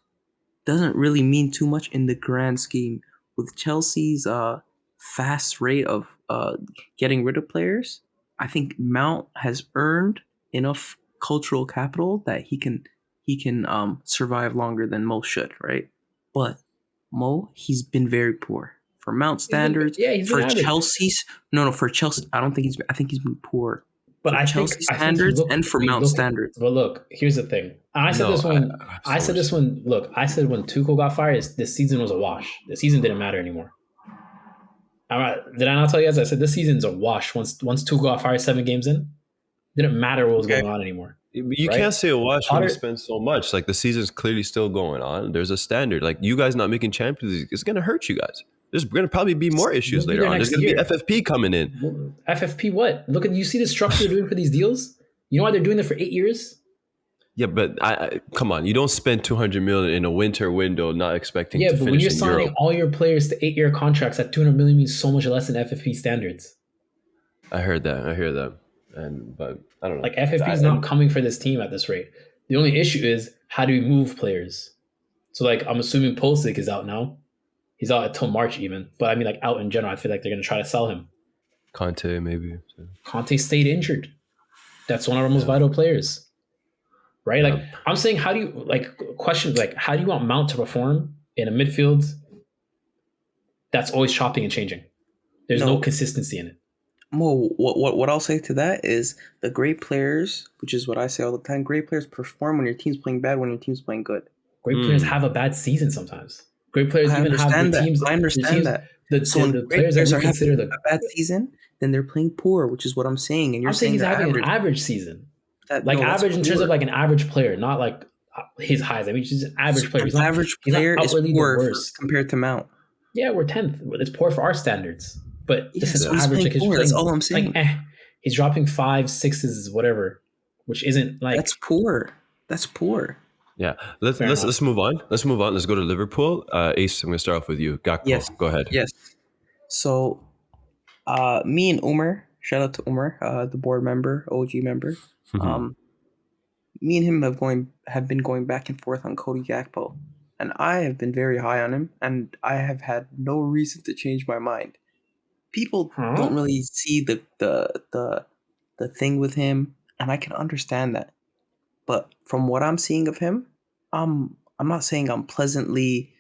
doesn't really mean too much in the grand scheme. With Chelsea's fast rate of getting rid of players, I think Mount has earned enough cultural capital that he can survive longer than most should, right? But Mo, he's been very poor for Mount standards. He's been for Chelsea's. No, for Chelsea, I think he's been poor. But for I Chelsea think you standards look and for when you Mount look at. standards. But look, here's the thing. I said No, this when I said source. this when look. I said when Tuchel got fired, this season was a wash. The season didn't matter anymore. Did I not tell you guys? I said this season's a wash. Once Tuchel got fired 7 games in, didn't matter what was Okay. going on anymore. You Right? can't say a watch when you Potter- spend so much. Like the season's clearly still going on. There's a standard. Like you guys not making Champions League, it's gonna hurt you guys. There's gonna probably be more issues We'll be later there on. There's next gonna be year. FFP coming in. Well, FFP what? Look at you see the structure they're doing for these deals? You know why they're doing it for 8 years? Yeah, but I come on. You don't spend 200 million in a winter window not expecting Yeah, to but when finish you're in signing Europe. all your players to 8-year contracts, that 200 million means so much less than FFP standards. I hear that. But I don't know. Like FFP is not coming for this team at this rate. The only issue is how do we move players? So like I'm assuming Pulisic is out now. He's out until March even. But I mean like out in general, I feel like they're gonna try to sell him. Conte maybe. Conte stayed injured. That's one of our most vital players. Right? Yeah. Like I'm saying how do you how do you want Mount to perform in a midfield that's always chopping and changing? There's no consistency in it. Well, what I'll say to that is the great players, which is what I say all the time, great players perform when your team's playing bad, when your team's playing good. Great players have a bad season sometimes. Great players I even have understand the that. teams. I understand that. So when The great players that players we are consider having the. a bad season, then they're playing poor, which is what I'm saying. And you're I'm saying saying he's they're having average. an average season. That's Average in terms poor. of like an average player, not like his highs. I mean, he's an average player. An average player is poor compared to Mount. Yeah, we're 10th. It's poor for our standards. But this is he's average. playing poor. That's all I'm saying. He's dropping 5, 6s, whatever, which isn't like that's poor. That's poor. Yeah, let's move on. Let's move on. Let's go to Liverpool. Ace, I'm going to start off with you. Gakpo, Yes. Go ahead. Yes. So, me and Umar, shout out to Umar, the board member, OG member. Me and him have been going back and forth on Cody Gakpo, and I have been very high on him, and I have had no reason to change my mind. People don't really see the thing with him, and I can understand that. But from what I'm seeing of him, I'm not saying I'm pleasantly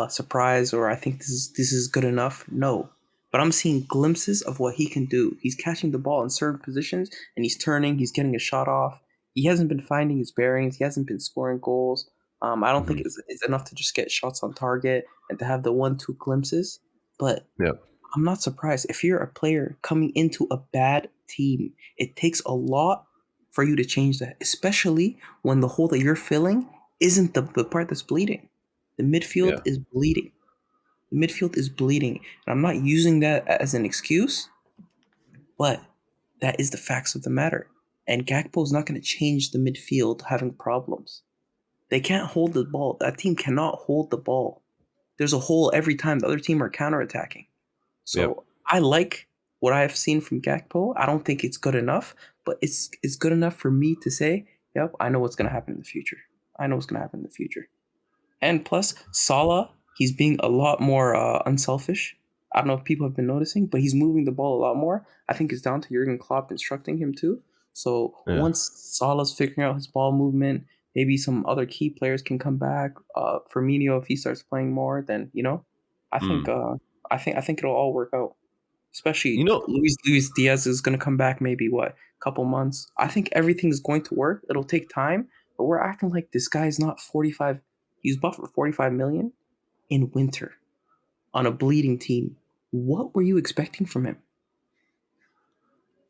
surprised or I think this is good enough. No, but I'm seeing glimpses of what he can do. He's catching the ball in certain positions and he's turning. He's getting a shot off. He hasn't been finding his bearings. He hasn't been scoring goals. I don't think it's enough to just get shots on target and to have the 1-2 glimpses. But I'm not surprised. If you're a player coming into a bad team, it takes a lot for you to change that, especially when the hole that you're filling isn't the part that's bleeding. The midfield is bleeding. The midfield is bleeding. And I'm not using that as an excuse, but that is the facts of the matter. And Gakpo is not going to change the midfield having problems. They can't hold the ball. That team cannot hold the ball. There's a hole every time the other team are counterattacking. So I like what I've seen from Gakpo. I don't think it's good enough, but it's good enough for me to say, yep, I know what's going to happen in the future. And plus, Salah, he's being a lot more unselfish. I don't know if people have been noticing, but he's moving the ball a lot more. I think it's down to Jurgen Klopp instructing him too. So once Salah's figuring out his ball movement, maybe some other key players can come back. Firmino, if he starts playing more, then I think it'll all work out. Especially Luis Diaz is going to come back maybe couple months. I think everything's going to work. It'll take time, but we're acting like this guy's not 45. He's bought for 45 million in winter on a bleeding team. What were you expecting from him?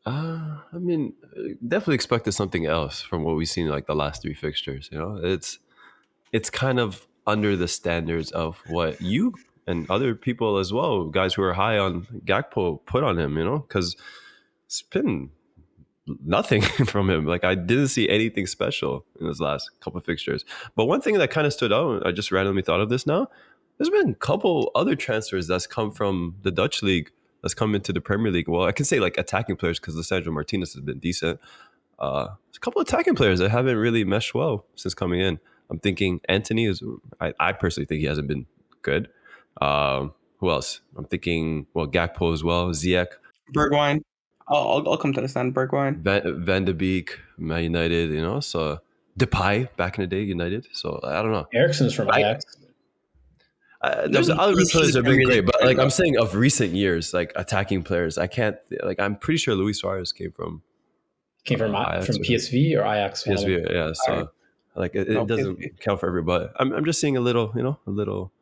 I mean, definitely expected something else from what we've seen like the last 3 fixtures. It's kind of under the standards of what you and other people as well, guys who are high on Gakpo, put on him. Because it's been nothing from him. Like I didn't see anything special in his last couple of fixtures. But one thing that kind of stood out, I just randomly thought of this now. There's been a couple other transfers that's come from the Dutch league that's come into the Premier League. Well, I can say like attacking players because Lisandro Martinez has been decent. There's a couple of attacking players that haven't really meshed well since coming in. I'm thinking Anthony is. I personally think he hasn't been good. Who else? I'm thinking Gakpo as well. Ziyech, Bergwijn. I'll come to the stand. Bergwijn, Van de Beek, Man United. So Depay back in the day, United. So I don't know. Eriksen's from Ajax. There's other players that have been great, but like I'm saying of recent years, like attacking players, I can't. Like I'm pretty sure Luis Suarez came from Came from Ajax or PSV or Ajax. One of them. PSV. Yeah, so like it No, doesn't PSV. count for everybody. I'm just seeing a little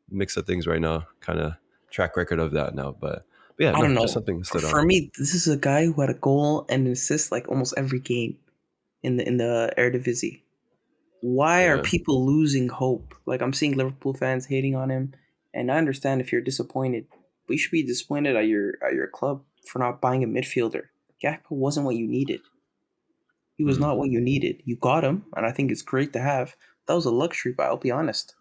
mix of things right now, kind of track record of that now. But yeah, I no, don't just know. something that stood For out. me, this is a guy who had a goal and an assist like almost every game in the Eredivisie. Why are Yeah. people losing hope? Like I'm seeing Liverpool fans hating on him, and I understand if you're disappointed, but you should be disappointed at your club for not buying a midfielder. Gakpo wasn't what you needed. He was not what you needed. You got him, and I think it's great to have. That was a luxury, but I'll be honest.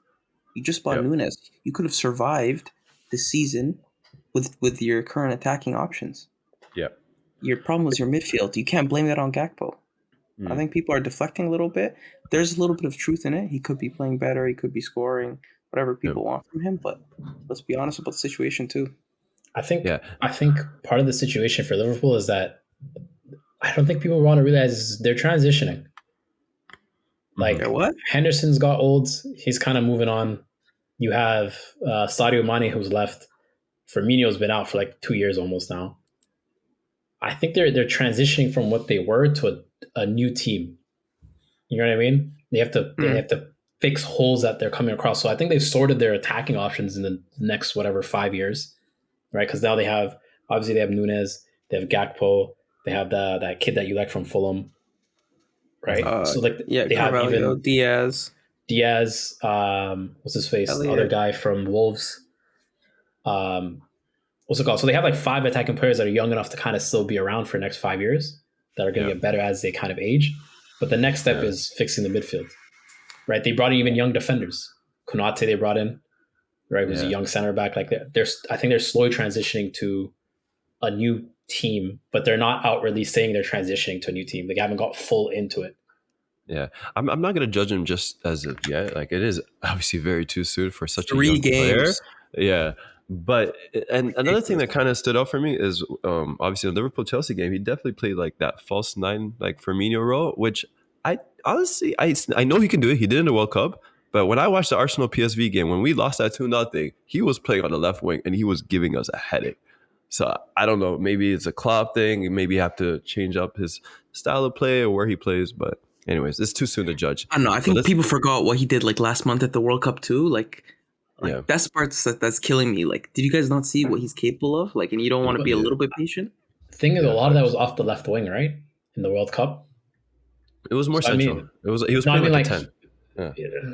You just bought Yep. Nunes. You could have survived this season with your current attacking options. Yeah. Your problem was your midfield. You can't blame that on Gakpo. I think people are deflecting a little bit. There's a little bit of truth in it. He could be playing better. He could be scoring whatever Yeah. people want from him. But let's be honest about the situation too. I think Yeah. part of the situation for Liverpool is that I don't think people want to realize is they're transitioning. Like Yeah, what? Henderson's got old. He's kind of moving on. You have Sadio Mane who's left. Firmino's been out for like 2 years almost now. I think they're transitioning from what they were to a new team. You know what I mean? They have to fix holes that they're coming across. So I think they've sorted their attacking options in the next 5 years, right? Because now they have Nunes, they have Gakpo, they have that kid that you like from Fulham, right? So like Yeah, they have Carvalho, even Diaz. what's his face, the Elliott. other guy from Wolves. What's it called? So they have like 5 attacking players that are young enough to kind of still be around for the next 5 years that are going to get better as they kind of age. But the next step is fixing the midfield, right? They brought in even young defenders. Konate they brought in, right? Who's a young center back. Like I think they're slowly transitioning to a new team, but they're not outwardly saying they're transitioning to a new team. They haven't got full into it. Yeah, I'm not gonna judge him just as of yet. Like it is obviously very too soon for such a 3 young player. games. Yeah, but and another thing that kind of stood out for me is obviously the Liverpool Chelsea game. He definitely played like that false nine, like Firmino role, which I honestly I know he can do it. He did in the World Cup. But when I watched the Arsenal PSV game, when we lost that 2-0, he was playing on the left wing and he was giving us a headache. So I don't know. Maybe it's a Klopp thing. Maybe you have to change up his style of play or where he plays. But anyways, it's too soon to judge. I don't know. I think people forgot what he did like last month at the World Cup too. Like that's parts that's killing me. Like, did you guys not see what he's capable of? Like, and you don't want to be a little bit patient? The thing is, a lot of that was off the left wing, right? In the World Cup. It was more central. He was playing like a 10. Yeah.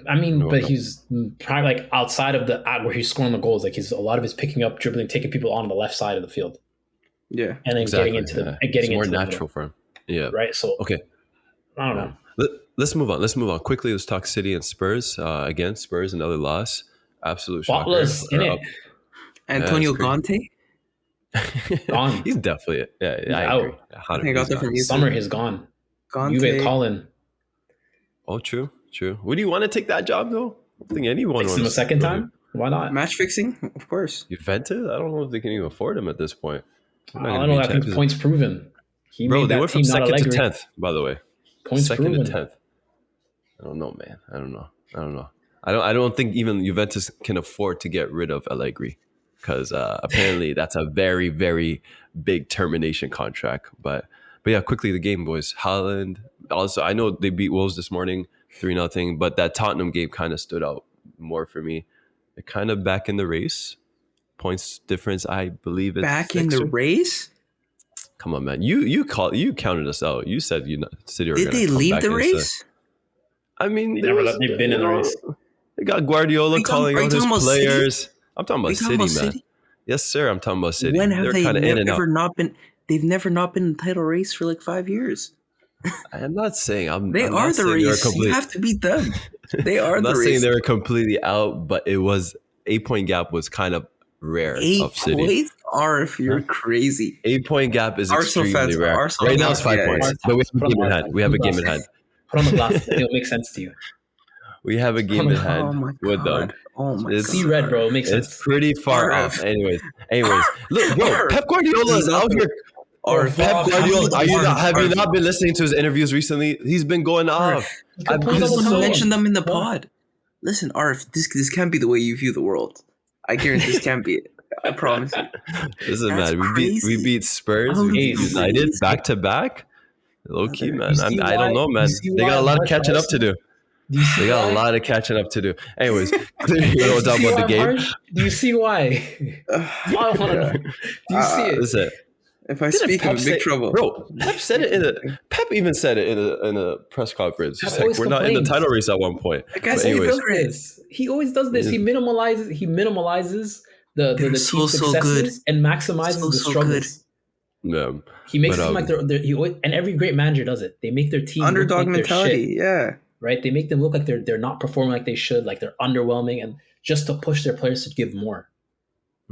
I mean, but he's probably like outside of the where he's scoring the goals. Like he's a lot of his picking up, dribbling, taking people on the left side of the field. Yeah, and then getting into it's more natural for him. Yeah, right. So okay, I don't know. Let's move on. Let's move on quickly. Let's talk City and Spurs. Again, Spurs another loss. Absolute shocker. In it. Antonio Conte. Gone. He's definitely it. Yeah, I agree. I think I got that from you. Summer, he's gone. Conte. Juve calling. Oh, true. Would you want to take that job though? I don't think anyone wants him a second time. Why not? Match fixing, of course. Juventus? I don't know if they can even afford him at this point. I don't know. I think points proven. Bro, they went from second to 10th, by the way. Points second proven. to 10th. I don't know, man. I don't know. I don't think even Juventus can afford to get rid of Allegri because apparently that's a very, very big termination contract. But yeah, quickly the game, boys. Haaland. Also, I know they beat Wolves this morning 3-0, but that Tottenham game kind of stood out more for me. They're kind of back in the race. Points difference, I believe it's back in the race. Come on, man. You counted us out. You said City were going to Did they leave the race? I mean, they've been in the race. They got Guardiola calling out his players. City? I'm talking about City, man. City? Yes, sir. I'm talking about City. When have they never not been? They've never not been in the title race for like 5 years. I'm not saying they are the race. You have to beat them. They are the race. I'm not saying they were completely out, but it was 8-point gap was kind of rare of City. 8 points? Or if you're crazy. 8-point gap is Arsenal extremely rare. Right now it's 5 points. But we have a game in hand. We have a game in hand. Put on the glasses. It'll make sense to you. We have a game in hand with them. Oh my God. See red, bro. It makes sense. It's pretty far off. Anyways. Look, bro, Pep Guardiola is out here. Or Pep Guardiola, have you not been listening to his interviews recently? He's been going off. I'm the one who mentioned them in the pod. Listen, Arf, this can't be the way you view the world. I guarantee this can't be it. I promise you. Doesn't matter. We beat Spurs. We beat United back to back. Low key, man. see I don't why- know, you man. see They why got a I'm lot of harsh on catching up to Arsenal? do. Do you see They got a why? lot of catching up to do. Anyways, clearly we don't Do you talk see about why the I'm game. harsh? Do you see why? That's all I want to Yeah. know. Do you see it? Listen, If I didn't speak, I'm Pep in big say, trouble. bro? Pep said it in a. Pep even said it in a press conference. He's Pep like, always we're not in the complains. title race at one point. That He guy's But always anyways, does this. He always does this. Yeah. He minimalizes the They're team's so good. successes and maximizes the So good. struggles. yeah. He makes But, it seem like he always, and every great manager does it. They make their team look Underdog like they're mentality. shit, Yeah. right? They make them look like they're not performing like they should, like they're underwhelming, and just to push their players to give more.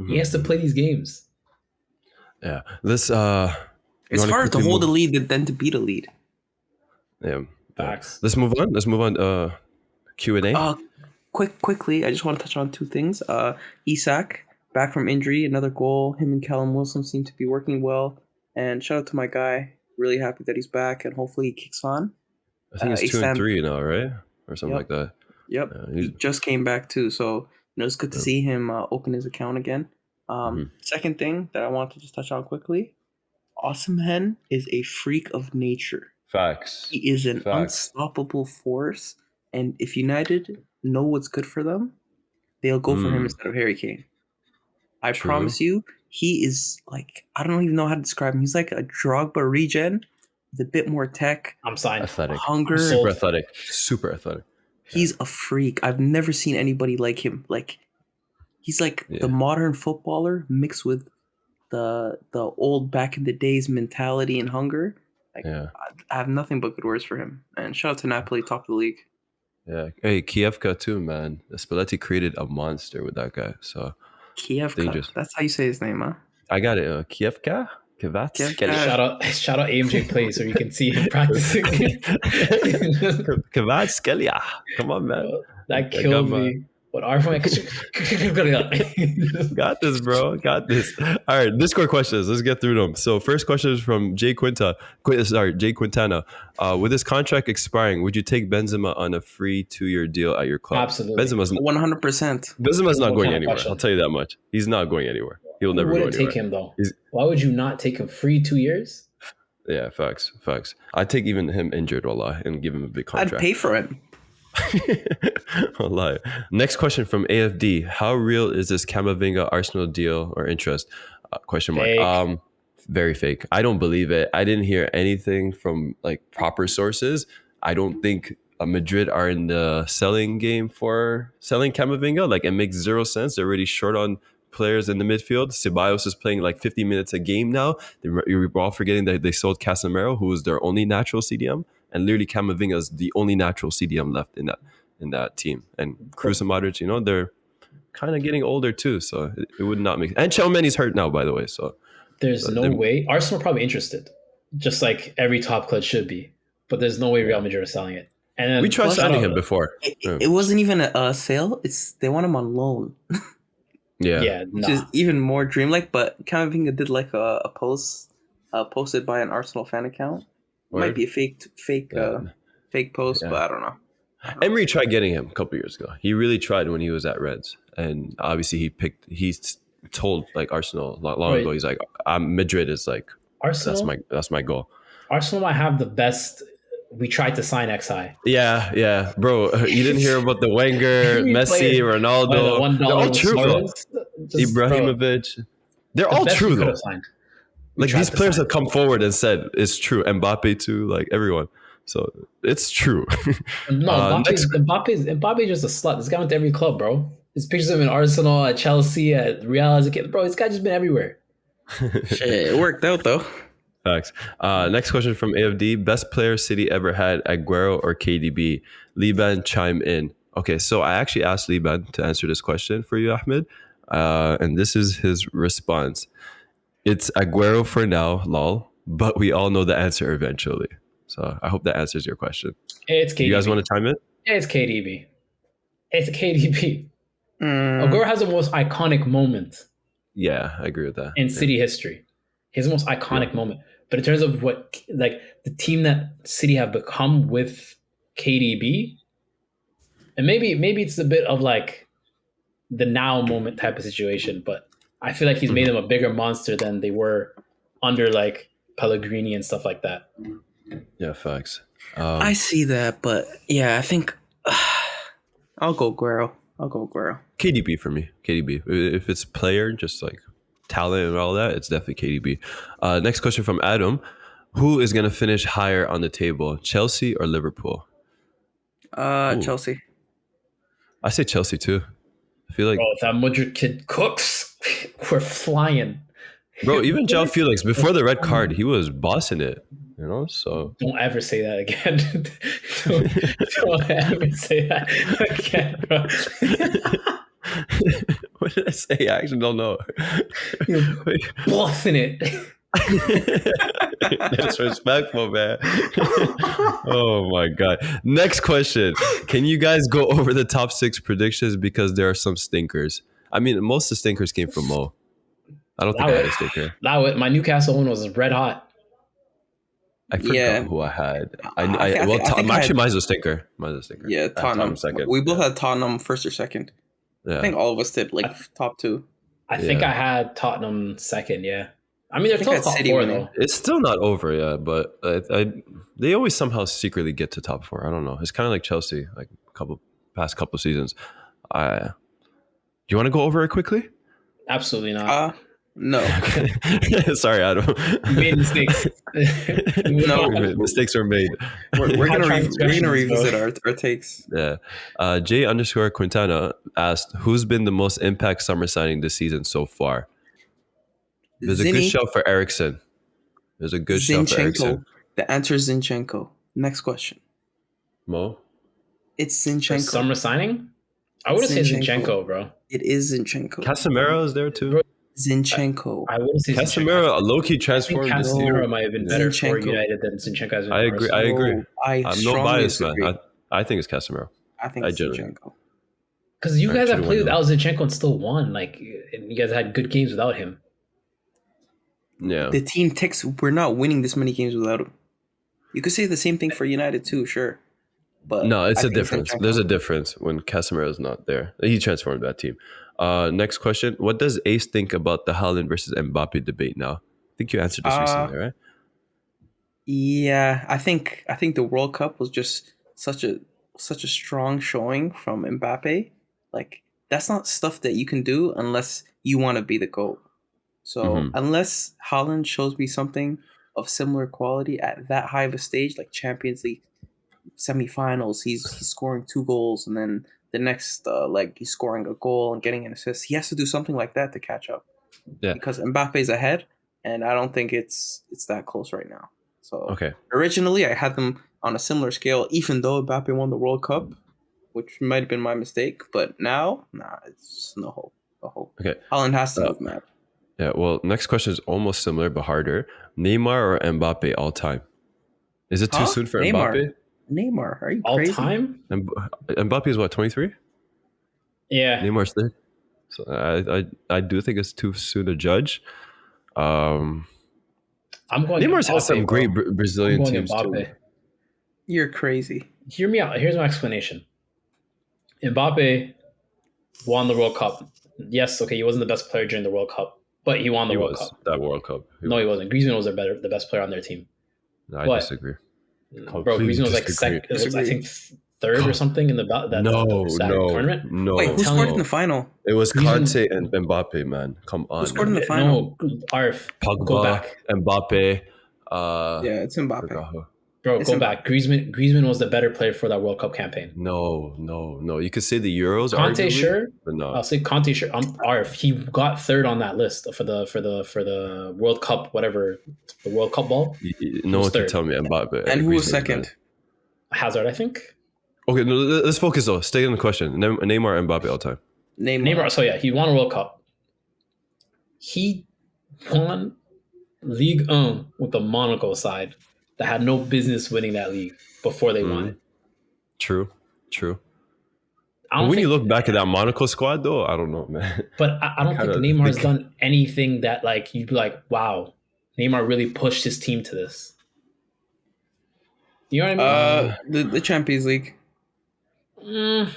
He has to play these games. Yeah. This It's harder to hold a lead than to beat a lead. Yeah. Facts. Let's move on. Q&A. Quickly, I just want to touch on two things. Isak, back from injury, another goal. Him and Callum Wilson seem to be working well. And shout out to my guy. Really happy that he's back, and hopefully he kicks on. I think it's 2 and 3 now, right? Or something like that. Yep. He just came back too, so it's good to see him open his account again. Second thing that I want to just touch on quickly, Osimhen is a freak of nature. Facts. He is an unstoppable force, and if United know what's good for them, they'll go for him instead of Harry Kane. I promise you, he is like, I don't even know how to describe him. He's like a Drogba regen with a bit more tech. I'm signed. Athletic. Hunger. Super athletic. He's a freak. I've never seen anybody like him. Like, he's like the modern footballer mixed with the old back in the days mentality and hunger. Like, I have nothing but good words for him. And shout out to Napoli, top of the league. Yeah. Hey, Kievka too, man. Spalletti created a monster with that guy. So Kievka. Dangerous. That's how you say his name, huh? I got it. Kievka? Shout out AMJ Play so you can see him practicing. Kvatskelia. Come on, man. That killed me. What are Got this, bro. Got this. All right, Discord questions. Let's get through them. So, first question is from Jay Quintana. With his contract expiring, would you take Benzema on a free 2-year deal at your club? Absolutely. 100%. Benzema's not going anywhere. I'll tell you that much. He's not going anywhere. He'll never go anywhere. Take him though. Why would you not take him free 2 years? Yeah, facts. I'd take even him injured, wallah, and give him a big contract. I'd pay for him. Wallah. Next question from AFD. How real is this Camavinga Arsenal deal or interest? Question mark. Fake. Very fake. I don't believe it. I didn't hear anything from like proper sources. I don't think Madrid are in the selling game for selling Camavinga. Like, it makes zero sense. They're already short on players in the midfield. Ceballos is playing like 50 minutes a game now. You're all forgetting that they sold Casemiro, who was their only natural CDM, and literally Camavinga is the only natural CDM left in that team. And Kroos and Modric, they're kind of getting older too, so it would not make. And Chelmeni's hurt now, by the way. So there's no way. Arsenal are probably interested, just like every top club should be. But there's no way Real Madrid are selling it. And then we tried signing him before. It wasn't even a sale. They want him on loan. Yeah. Which is even more dreamlike. But Camavinga did like a post posted by an Arsenal fan account. It might be a fake post, but I don't know. Emery tried getting him a couple years ago. He really tried when he was at Reds, and obviously he told like Arsenal long ago. He's like, Madrid is like Arsenal. That's my goal. Arsenal might have the best. We tried to sign XI. Yeah, bro. You didn't hear about the Wenger, Messi, Ronaldo. They're all true, bro. Ibrahimovic. They're all true, though. Like, these players have come forward and said it's true. Mbappe too, like everyone. So it's true. No, Mbappe's just a slut. This guy went to every club, bro. There's pictures of him in Arsenal, at Chelsea, at Real as a kid. Bro, this guy just been everywhere. Shit, it worked out though. Facts. Next question from AFD. Best player City ever had, Aguero or KDB? Liban, chime in. Okay, so I actually asked Liban to answer this question for you, Ahmed. And this is his response. It's Aguero for now, lol, but we all know the answer eventually. So I hope that answers your question. It's KDB. You guys want to chime in? It's KDB. It's KDB. Aguero has the most iconic moment. Yeah, I agree with that. In City history. His most iconic moment. But in terms of what, like, the team that City have become with KDB, and maybe it's a bit of like the now moment type of situation, but I feel like he's made them a bigger monster than they were under like Pellegrini and stuff like that. Yeah, facts. I see that, but yeah, I think I'll go Guerrero. I'll go Guerrero. KDB for me. KDB. If it's player, just like talent and all that, it's definitely KDB. Next question from Adam. Who is going to finish higher on the table, Chelsea or Liverpool? Ooh, Chelsea. I say Chelsea too. I feel like, Bro, if that Mudryk kid cooks, we're flying. bro, even João Felix, before the red card, he was bossing it, you know? So, Don't ever say that again. don't ever say that again, bro. what did I say? I actually don't know. You're bluffing it. Disrespectful, man. Oh my god. Next question. Can you guys go over the top 6 predictions because there are some stinkers? I mean, most of the stinkers came from Mo. I don't think I had a stinker. My Newcastle one was red hot. I forgot who I had. Actually, mine's a stinker. Yeah, Tottenham second. We both had Tottenham first or second. Yeah. I think all of us did like top 2. I think I had Tottenham second. Yeah. I mean, they're still top City 4 winning. though. It's still not over, yeah, but they always somehow secretly get to top 4. I don't know. It's kind of like Chelsea, like past couple seasons. Do you want to go over it quickly? Absolutely not. No. Sorry, Adam. You made mistakes. No, mistakes are made. We're gonna revisit our takes. Yeah. J_Quintana asked, "Who's been the most impact summer signing this season so far?" There's a good shout for Ericsson. There's a good shout for Ericsson. The answer is Zinchenko. Next question. Mo? It's Zinchenko. Summer signing? I would have said Zinchenko, bro. It is Zinchenko. Casemiro is there too. Bro. Zinchenko. I wouldn't say Casemiro, a low-key transformed. Casemiro might have been better for United than Zinchenko has been. I agree. I'm no bias, man. I think it's Casemiro. I think it's Zinchenko. Because you guys have played without Zinchenko and still won. Like, and you guys had good games without him. Yeah. The team ticks. We're not winning this many games without him. You could say the same thing for United too, sure. But no, it's a difference. There's a difference when Casemiro is not there. He transformed that team. Next question. What does Ace think about the Haaland versus Mbappe debate now? I think you answered this recently, right? Yeah, I think the World Cup was just such a strong showing from Mbappe. Like, that's not stuff that you can do unless you want to be the GOAT. So unless Haaland shows me something of similar quality at that high of a stage, like Champions League semifinals, he's scoring 2 goals, and then the next leg he's scoring a goal and getting an assist. He has to do something like that to catch up. Yeah, because Mbappe's ahead, and I don't think it's that close right now. So originally I had them on a similar scale, even though Mbappe won the World Cup, which might have been my mistake. But now, it's just no hope. No hope. Okay, Haaland has to move mad. Yeah, well, next question is almost similar but harder. Neymar or Mbappe all time? Is it too soon for Mbappe? Neymar, are you all crazy? Time? Mbappe is what, 23? Yeah. Neymar's 3rd. So I do think it's too soon to judge. I'm going. Neymar's had some great Brazilian teams Mbappe. too. You're crazy. Hear me out. Here's my explanation. Mbappe won the World Cup. Yes, okay, he wasn't the best player during the World Cup, but he won the World Cup. That World Cup. No, he wasn't. Griezmann was the best player on their team. No, I disagree. Bro, Griezmann was like second. I think 3rd or something in the tournament. No. Wait, who scored in the final? It was Kante and Mbappe, man. Come on. Who scored in the final? No, Arf. Pogba, go back. Mbappe. Yeah, it's Mbappe. Bro, go back. Griezmann was the better player for that World Cup campaign. No. You could say the Euros. Conte, arguably, sure. But no. I'll say Conte, sure. Arf. He got 3rd on that list for the World Cup, whatever, the World Cup ball. No one can tell me Mbappe. And who was second? Hazard, I think. Okay, no, let's focus though. Stay on the question. Neymar and Mbappe all time. Neymar. So yeah, he won a World Cup. He won Ligue 1 with the Monaco side that had no business winning that league before they won it. True. But when you look back at that Monaco squad, though, I don't know, man. But I don't think Neymar's done anything that like you'd be like, wow, Neymar really pushed his team to this. You know what I mean? The Champions League. I'm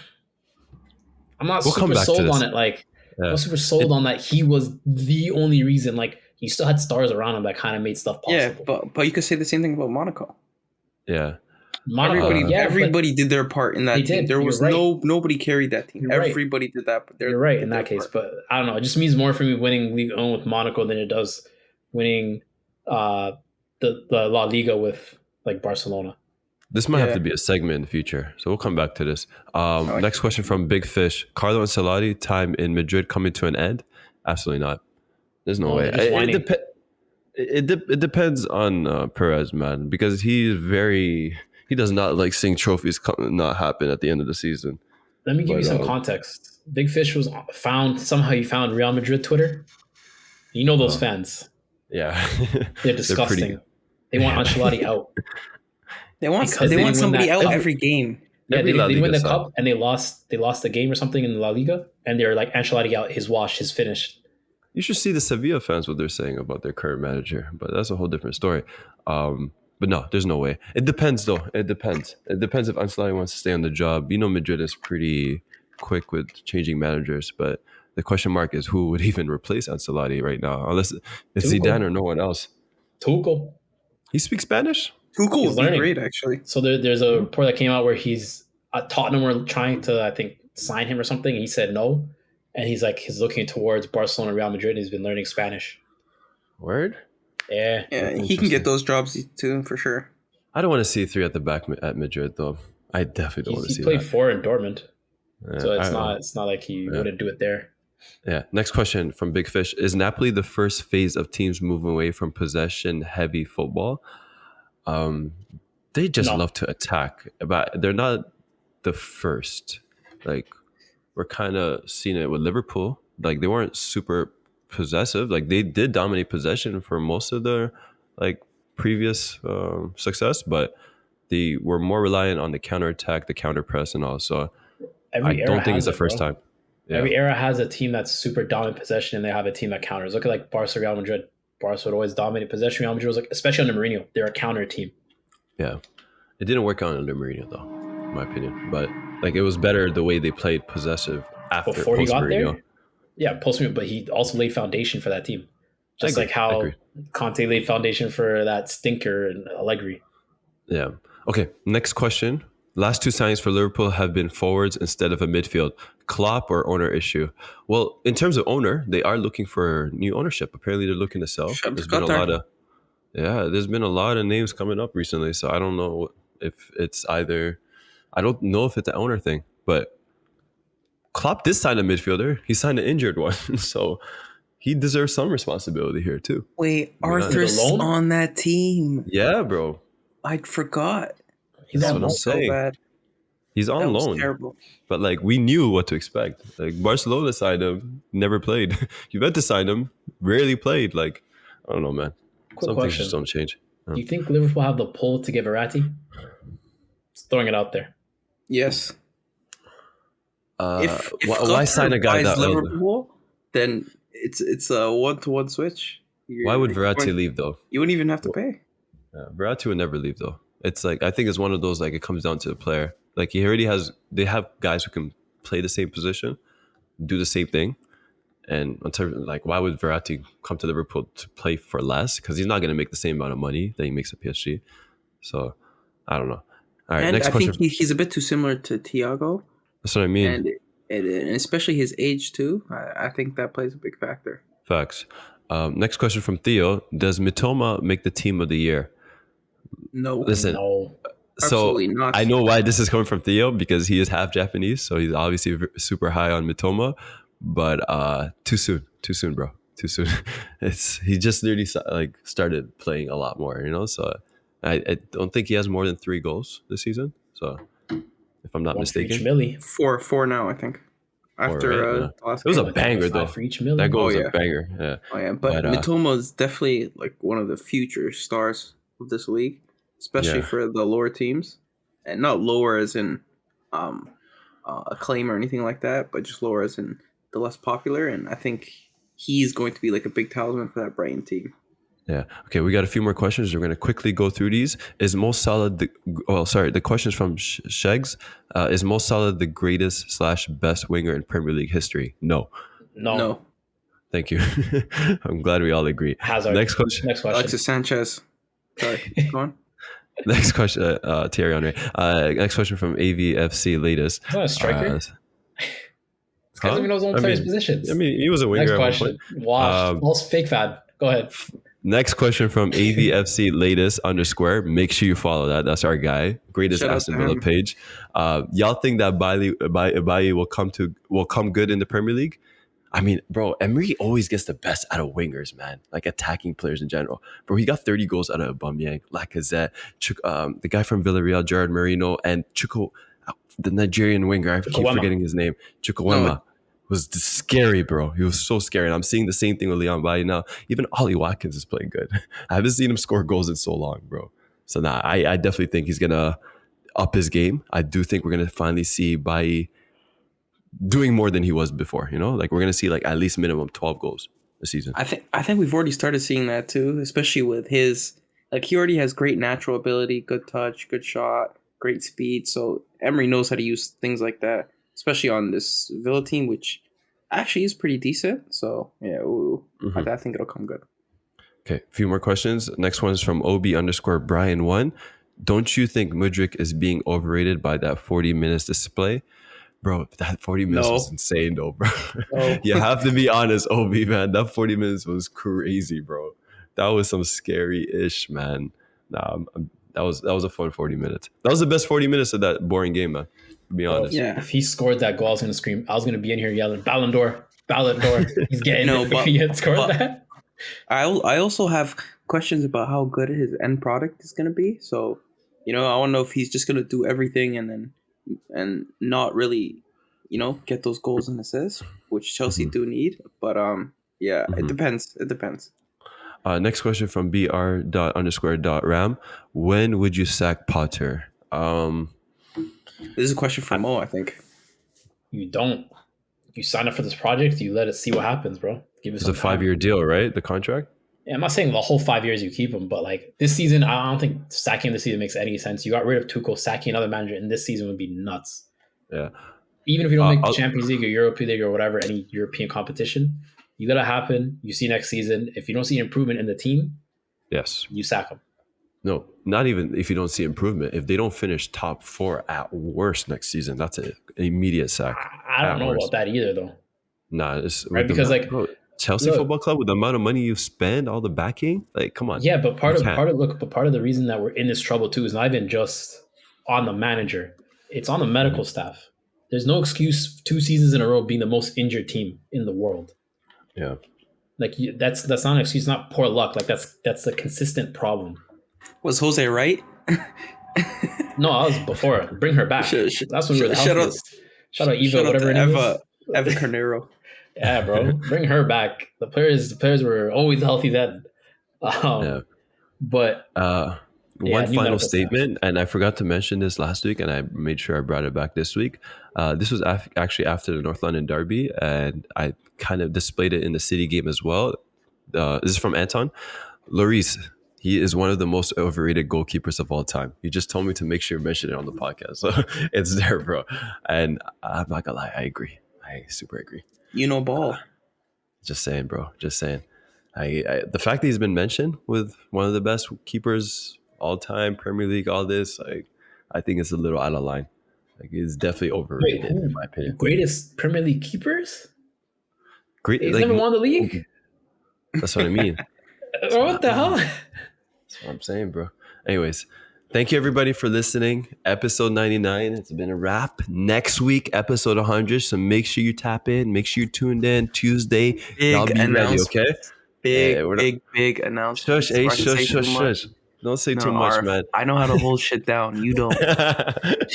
not super sold on it. Like, I'm not super sold on that. He was the only reason. Like, you still had stars around him that kind of made stuff possible. Yeah, but you could say the same thing about Monaco. Yeah. Monaco, Everybody did their part in that they team. did. There You're was right. nobody carried that team. You're right. Everybody did that. But You're right in did their that case, part. but I don't know. It just means more for me winning Ligue 1 with Monaco than it does winning uh, the La Liga with like Barcelona. This might have to be a segment in the future, so we'll come back to this. Next question from Big Fish: Carlo Ancelotti time in Madrid coming to an end? Absolutely not. There's no way. they're just whining. It depends on Perez, man, because he does not like seeing trophies not happen at the end of the season. Let me give you some context. Big Fish was somehow he found Real Madrid Twitter. You know those fans. Yeah. They're disgusting. They want Ancelotti out. They want somebody out every game. Yeah, they win the cup and they lost the game or something in La Liga, and they're like, Ancelotti out, his wash, his finish. You should see the Sevilla fans what they're saying about their current manager, but that's a whole different story. But no, there's no way. It depends though. It depends if Ancelotti wants to stay on the job. You know, Madrid is pretty quick with changing managers, but the question mark is who would even replace Ancelotti right now, unless it's Zidane or no one else. Tuchel. He speaks Spanish? Tuchel would be great, actually. So there's a report that came out where he's at Tottenham were trying to, I think, sign him or something. And he said no. And he's looking towards Barcelona, Real Madrid. And he's been learning Spanish. Word? Yeah. Yeah, he can get those jobs too, for sure. I don't want to see 3 at the back at Madrid, though. I definitely don't want to see that. He played 4 in Dortmund. Yeah, so it's not like he wouldn't do it there. Yeah. Next question from Big Fish. Is Napoli the first phase of teams moving away from possession-heavy football? They just love to attack, but they're not the first. Like, we're kind of seeing it with Liverpool. Like, they weren't super possessive. Like, they did dominate possession for most of their like previous success, but they were more reliant on the counterattack, the counter press, and all. So I don't think it's the first time. Yeah. Every era has a team that's super dominant possession, and they have a team that counters. Look at like Barca, Real Madrid. Barca would always dominate possession. Real Madrid was like, especially under Mourinho, they're a counter team. Yeah, it didn't work out under Mourinho though, in my opinion. But like, it was better the way they played possessive before he got Mourinho. There. Yeah, post Mourinho, but he also laid foundation for that team, just like how Conte laid foundation for that stinker and Allegri. Yeah. Okay. Next question. Last 2 signings for Liverpool have been forwards instead of a midfield. Klopp or owner issue? Well, in terms of owner, they are looking for new ownership. Apparently, they're looking to sell. There's been there's been a lot of names coming up recently. So I don't know if it's either. I don't know if it's an owner thing, but Klopp did sign a midfielder. He signed an injured one, so he deserves some responsibility here too. Wait, Arthur's on that team. Yeah, bro. I forgot. He's on so bad. He's on loan. Terrible. But like, we knew what to expect. Like, Barcelona signed him, never played. Juventus signed him, rarely played. Like, I don't know, man. Some things just don't change. Do you think Liverpool have the pull to get Verratti? Just throwing it out there. Yes. If why sign a guy that Liverpool? Then it's a 1-to-1 switch. Why would Verratti leave though? You wouldn't even have to pay. Yeah, Verratti would never leave though. It's like, I think it's one of those, like, it comes down to the player. Like, they have guys who can play the same position, do the same thing. And in terms of, like, why would Verratti come to Liverpool to play for less? Because he's not going to make the same amount of money that he makes at PSG. So, I don't know. All right, and next question. I think he's a bit too similar to Thiago. That's what I mean. And especially his age, too. I think that plays a big factor. Facts. Next question from Theo. Does Mitoma make the team of the year? No. Listen. No. So I know why this is coming from Theo, because he is half Japanese, so he's obviously super high on Mitoma. But too soon, bro. Too soon. He just literally like started playing a lot more, you know. So I don't think he has more than 3 goals this season. So if I'm not mistaken, 4 now, I think. After it was a banger though. That goal was a banger. Yeah. Oh yeah, but Mitoma is definitely like one of the future stars of this league, especially for the lower teams, and not lower as in acclaim or anything like that, but just lower as in the less popular. And I think he's going to be like a big talisman for that Brighton team. Yeah. Okay, we got a few more questions. We're going to quickly go through these. Is Mo Salah the question's from Shegs. Is Mo Salah the greatest / best winger in Premier League history? No. Thank you. I'm glad we all agree. Hazard. Next question. Alexis Sanchez. Sorry, go on. Next question, Thierry Henry. Next question from AVFC latest. He's not a striker. This guy doesn't even know his own players' positions. I mean, he was a winger. Next at one question. point. Washed. False fake fan. Go ahead. Next question from AVFC latest _. Make sure you follow that. That's our guy. Greatest Aston Villa page. Y'all think that Bailly will come good in the Premier League? I mean, bro, Emery always gets the best out of wingers, man. Like attacking players in general. Bro, he got 30 goals out of Aubameyang, Lacazette, the guy from Villarreal, Gerard Moreno, and the Nigerian winger. I keep forgetting his name. Chukwuemeka. Was scary, bro. He was so scary. And I'm seeing the same thing with Leon Bailly now. Even Ollie Watkins is playing good. I haven't seen him score goals in so long, bro. So I definitely think he's going to up his game. I do think we're going to finally see Bailly doing more than he was before, Like we're going to see like at least minimum 12 goals this season. I think we've already started seeing that too, especially with his, like he already has great natural ability, good touch, good shot, great speed. So Emery knows how to use things like that, especially on this Villa team, which actually is pretty decent. So, yeah, I think it'll come good. Okay, a few more questions. Next one is from OB_Brian1. Don't you think Mudryk is being overrated by that 40 minutes display? Bro, that 40 minutes was insane, though, bro. No. You have to be honest, OB, man. That 40 minutes was crazy, bro. That was some scary-ish, man. Nah, that was a fun 40 minutes. That was the best 40 minutes of that boring game, man. To be honest. Yeah. If he scored that goal, I was going to scream. I was going to be in here yelling, Ballon d'Or. He's getting it if he had scored that. I also have questions about how good his end product is going to be. So, I want to know if he's just going to do everything and not really, get those goals and assists, which Chelsea do need. But, it depends. It depends. Next question from br._.ram. When would you sack Potter? This is a question from Mo, I think. You don't. You sign up for this project, you let it see what happens, bro. It's a 5-year deal, right? The contract? Yeah, I'm not saying the whole 5 years you keep him, but like this season, I don't think sacking this season makes any sense. You got rid of Tuchel, sacking another manager in this season would be nuts. Yeah. Even if you don't make the Champions League or Europa League or whatever, any European competition, you let it happen. You see next season. If you don't see improvement in the team, yes, you sack him. No, not even if you don't see improvement. If they don't finish top 4 at worst next season, that's an immediate sack. I don't know about that either, though. Nah, it's right because Chelsea Football Club with the amount of money you spend, all the backing, like come on. Yeah, but part of the reason that we're in this trouble too is not even just on the manager; it's on the medical staff. There's no excuse 2 seasons in a row being the most injured team in the world. Yeah, like that's not an excuse, not poor luck. Like that's a consistent problem. Was Jose right? No, I was before. Bring her back. That's when we were the healthiest. Shout out Eva, whatever her name is. Eva Carnero. Yeah, bro. Bring her back. The players were always healthy then. But one final statement, and I forgot to mention this last week, and I made sure I brought it back this week. This was actually after the North London derby, and I kind of displayed it in the City game as well. This is from Anton. Lloris, he is one of the most overrated goalkeepers of all time. You just told me to make sure you mention it on the podcast. So it's there, bro. And I'm not going to lie. I agree. I super agree. Ball. Just saying, bro. Just saying. The fact that he's been mentioned with one of the best keepers all time, Premier League, all this, I think it's a little out of line. Like, he's definitely overrated, in my opinion. Greatest Premier League keepers? He's like, never won the league? That's what I mean. What the hell? That's what I'm saying, bro. Anyways, thank you everybody for listening. Episode 99. It's been a wrap. Next week, episode 100. So make sure you tap in. Make sure you tuned in Tuesday. Y'all be ready, okay? Big announcement. Shush. Don't say too much, man. I know how to hold shit down. You don't.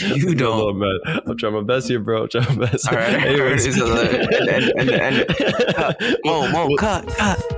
You don't. No, man. I'm trying my best here, bro. I'm trying my best. All right. Anyways. Cut.